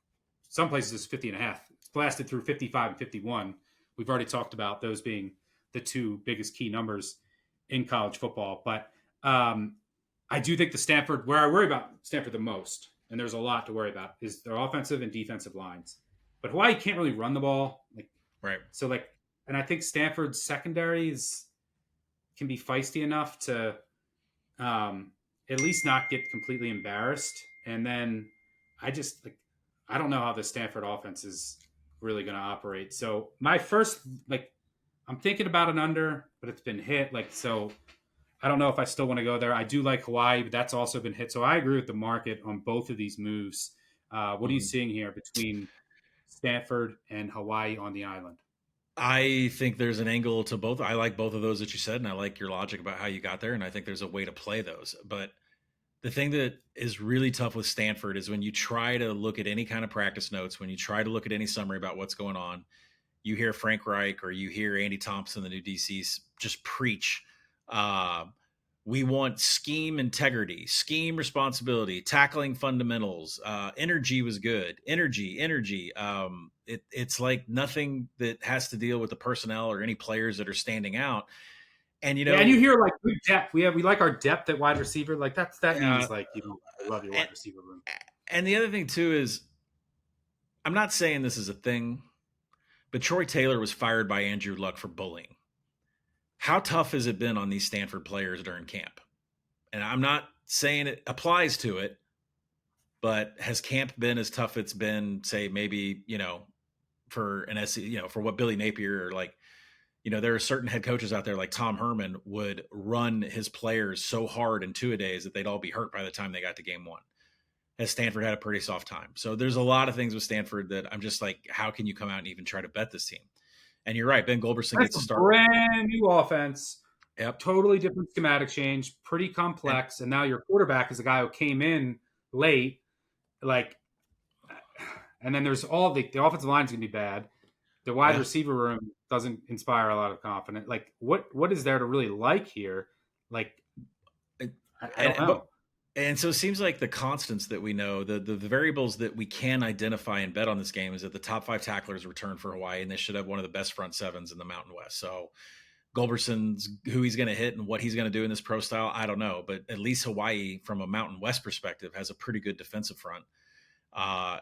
some places it's 50.5. It's blasted through 55 and 51. We've already talked about those being the two biggest key numbers in college football. But I do think where I worry about Stanford the most, and there's a lot to worry about, is their offensive and defensive lines. But Hawaii can't really run the ball. Right. So, and I think Stanford's secondary can be feisty enough to at least not get completely embarrassed. And then I don't know how the Stanford offense is really going to operate. So my first, I'm thinking about an under, but it's been hit. So I don't know if I still want to go there. I do like Hawaii, but that's also been hit. So I agree with the market on both of these moves. What are you seeing here between Stanford and Hawaii on the island? I think there's an angle to both. I like both of those that you said, and I like your logic about how you got there, and I think there's a way to play those. But The thing that is really tough with Stanford is when you try to look at any kind of practice notes, when you try to look at any summary about what's going on, you hear Frank Reich or you hear Andy Thompson, the new DCs, just preach. Uh, we want scheme integrity, scheme responsibility, tackling fundamentals. Energy was good. Energy. It's like nothing that has to deal with the personnel or any players that are standing out. And Yeah, and you hear like good depth. We like our depth at wide receiver. Like that means like I love your wide receiver room. And the other thing too is, I'm not saying this is a thing, but Troy Taylor was fired by Andrew Luck for bullying. How tough has it been on these Stanford players during camp? And I'm not saying it applies to it, but has camp been as tough it's been, say, maybe, for an SC, for what Billy Napier or like, there are certain head coaches out there like Tom Herman would run his players so hard in two-a-days that they'd all be hurt by the time they got to game one. As Stanford had a pretty soft time. So there's a lot of things with Stanford that I'm just like, how can you come out and even try to bet this team? And you're right, Ben Goldberson gets to start. Brand new offense. Yep. Totally different schematic change, pretty complex. And now your quarterback is a guy who came in late, and then there's all the offensive line is going to be bad. The wide receiver room doesn't inspire a lot of confidence. Like, what is there to really like here? Like, I don't know. And so it seems like the constants that we know, the variables that we can identify and bet on this game is that the top 5 tacklers return for Hawaii, and they should have one of the best front sevens in the Mountain West. So Goldberson's who he's going to hit and what he's going to do in this pro style, I don't know. But at least Hawaii, from a Mountain West perspective, has a pretty good defensive front.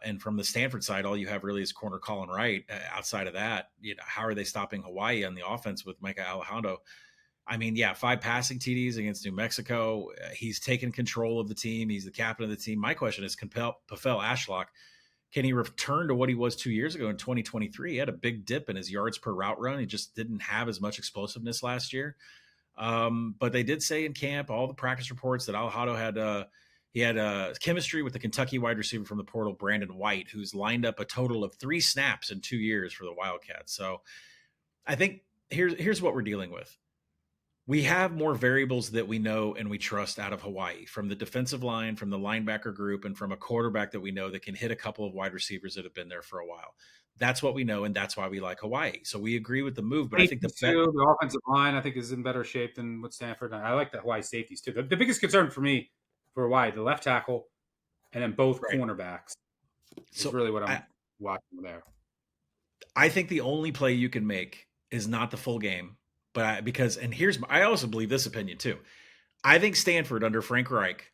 And from the Stanford side, all you have really is corner Colin Wright. Outside of that, how are they stopping Hawaii on the offense with Micah Alejandro? I mean, 5 passing TDs against New Mexico. He's taken control of the team. He's the captain of the team. My question is, Pavel Ashlock, can he return to what he was 2 years ago in 2023? He had a big dip in his yards per route run. He just didn't have as much explosiveness last year. But they did say in camp, all the practice reports, that Alejandro had chemistry with the Kentucky wide receiver from the portal, Brandon White, who's lined up a total of 3 snaps in 2 years for the Wildcats. So I think here's what we're dealing with. We have more variables that we know and we trust out of Hawaii, from the defensive line, from the linebacker group, and from a quarterback that we know that can hit a couple of wide receivers that have been there for a while. That's what we know, and that's why we like Hawaii. So we agree with the move, but I think the offensive line, I think, is in better shape than with Stanford. I like the Hawaii safeties too. The biggest concern for me for Hawaii, the left tackle, and then both cornerbacks. Is really what I'm watching there. I think the only play you can make is not the full game. But I also believe this opinion too. I think Stanford under Frank Reich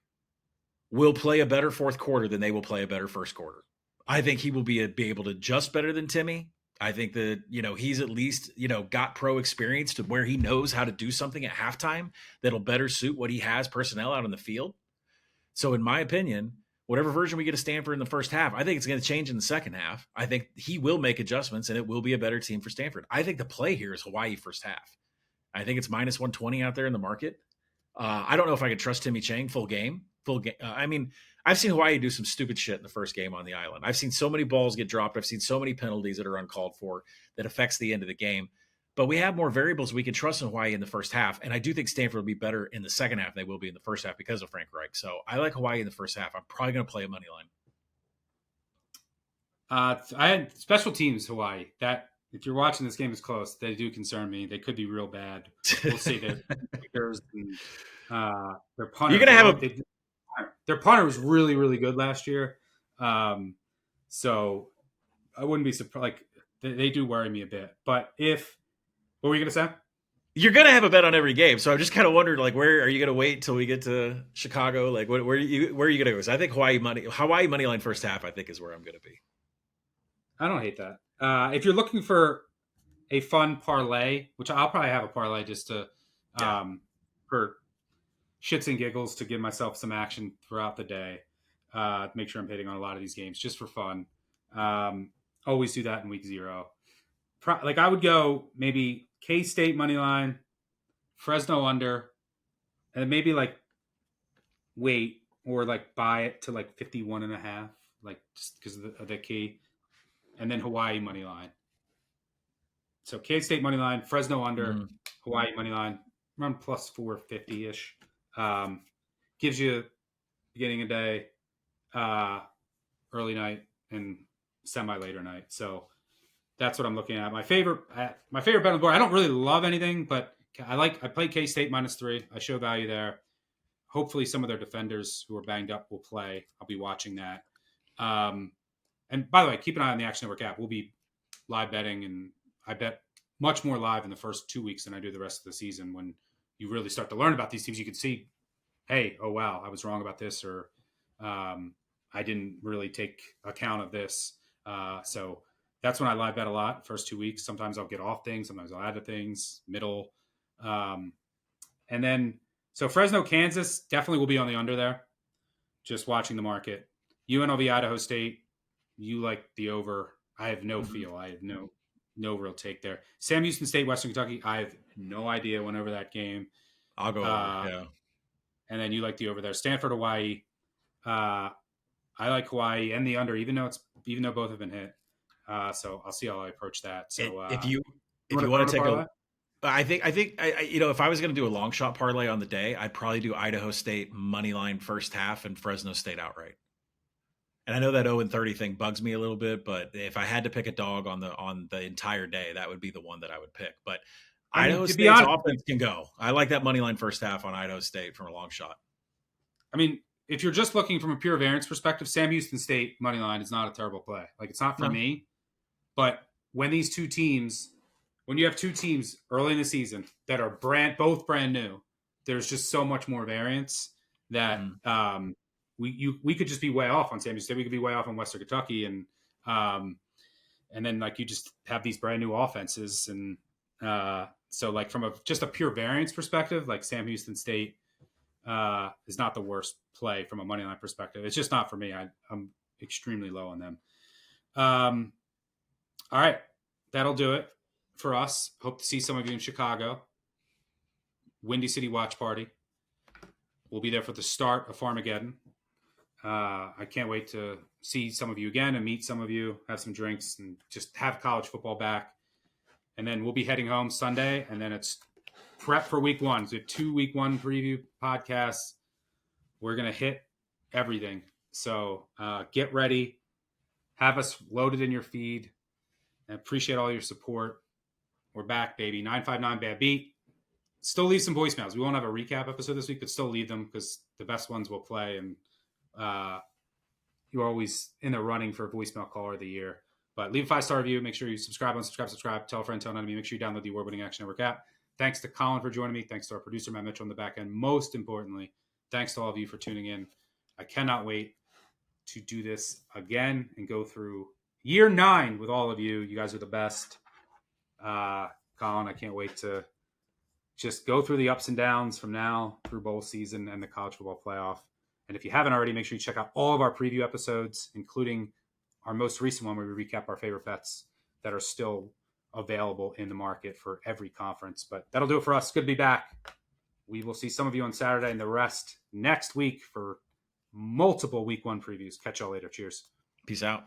will play a better fourth quarter than they will play a better first quarter. I think he will be able to adjust better than Timmy. I think that, he's at least, got pro experience to where he knows how to do something at halftime that'll better suit what he has personnel out on the field. So in my opinion, whatever version we get of Stanford in the first half, I think it's going to change in the second half. I think he will make adjustments and it will be a better team for Stanford. I think the play here is Hawaii first half. I think it's minus 120 out there in the market. I don't know if I could trust Timmy Chang full game. I mean, I've seen Hawaii do some stupid shit in the first game on the island. I've seen so many balls get dropped. I've seen so many penalties that are uncalled for that affects the end of the game. But we have more variables we can trust in Hawaii in the first half. And I do think Stanford will be better in the second half than they will be in the first half because of Frank Reich. So I like Hawaii in the first half. I'm probably going to play a money line. I had special teams Hawaii. That, if you're watching this game is close, they do concern me. They could be real bad. We'll see. Their punter. You're going to have their punter was really, really good last year. So I wouldn't be surprised. Like, they do worry me a bit. But what were you going to say? You're going to have a bet on every game. So I'm just kind of wondering, like, where are you going to wait till we get to Chicago? Like, where are you going to go? So I think Hawaii money line first half, I think, is where I'm going to be. I don't hate that. If you're looking for a fun parlay, which I'll probably have a parlay just to for shits and giggles to give myself some action throughout the day, make sure I'm hitting on a lot of these games just for fun. Always do that in week 0. Like, I would go maybe K-State money line, Fresno under, and then maybe like wait or like buy it to like 51.5, like just because of the key. And then Hawaii money line. So K-State money line, Fresno under, Hawaii money line, around plus 450-ish. Gives you beginning of day, early night, and semi later night. So that's what I'm looking at. My favorite bet on the board. I don't really love anything, but I play K-State -3. I show value there. Hopefully, some of their defenders who are banged up will play. I'll be watching that. And by the way, keep an eye on the Action Network app. We'll be live betting, and I bet much more live in the first 2 weeks than I do the rest of the season. When you really start to learn about these teams, you can see, hey, oh wow, I was wrong about this, or I didn't really take account of this. So that's when I live bet a lot. First 2 weeks, sometimes I'll get off things, sometimes I'll add to things. Middle, and then so Fresno, Kansas definitely will be on the under there. Just watching the market. UNLV, Idaho State. You like the over. I have no feel. I have no real take there. Sam Houston State, Western Kentucky. I have no idea. Went over that game. I'll go over, yeah. And then you like the over there. Stanford, Hawaii. I like Hawaii and the under, even though both have been hit. So I'll see how I approach that. So if you want to take a, I think if I was going to do a long shot parlay on the day, I'd probably do Idaho State money line first half and Fresno State outright. And I know that 0-30 thing bugs me a little bit, but if I had to pick a dog on the entire day, that would be the one that I would pick. But Idaho State's offense can go. I like that money line first half on Idaho State from a long shot. I mean, if you're just looking from a pure variance perspective, Sam Houston State money line is not a terrible play. Like, it's not for me, but when you have two teams early in the season that are both brand new, there's just so much more variance that we could just be way off on Sam Houston State. We could be way off on Western Kentucky, and then like you just have these brand new offenses, and so like from just a pure variance perspective, like Sam Houston State is not the worst play from a money line perspective. It's just not for me. I'm extremely low on them. All right, that'll do it for us. Hope to see some of you in Chicago. Windy City Watch Party. We'll be there for the start of Farmageddon. I can't wait to see some of you again and meet some of you, have some drinks, and just have college football back. And then we'll be heading home Sunday, and then it's prep for week one. So 2 week one preview podcasts. We're going to hit everything. So get ready. Have us loaded in your feed. I appreciate all your support. We're back, baby. 959 Bad Beat. Still leave some voicemails. We won't have a recap episode this week, but still leave them because the best ones will play. And you're always in the running for voicemail caller of the year. But leave a 5-star review. Make sure you subscribe. Tell a friend, tell an enemy. Make sure you download the award-winning Action Network app. Thanks to Colin for joining me. Thanks to our producer, Matt Mitchell, on the back end. Most importantly, thanks to all of you for tuning in. I cannot wait to do this again and go through year 9 with all of you. You guys are the best. Colin, I can't wait to just go through the ups and downs from now through bowl season and the college football playoff. And if you haven't already, make sure you check out all of our preview episodes, including our most recent one where we recap our favorite bets that are still available in the market for every conference. But that'll do it for us. Good to be back. We will see some of you on Saturday and the rest next week for multiple week 1 previews. Catch y'all later. Cheers. Peace out.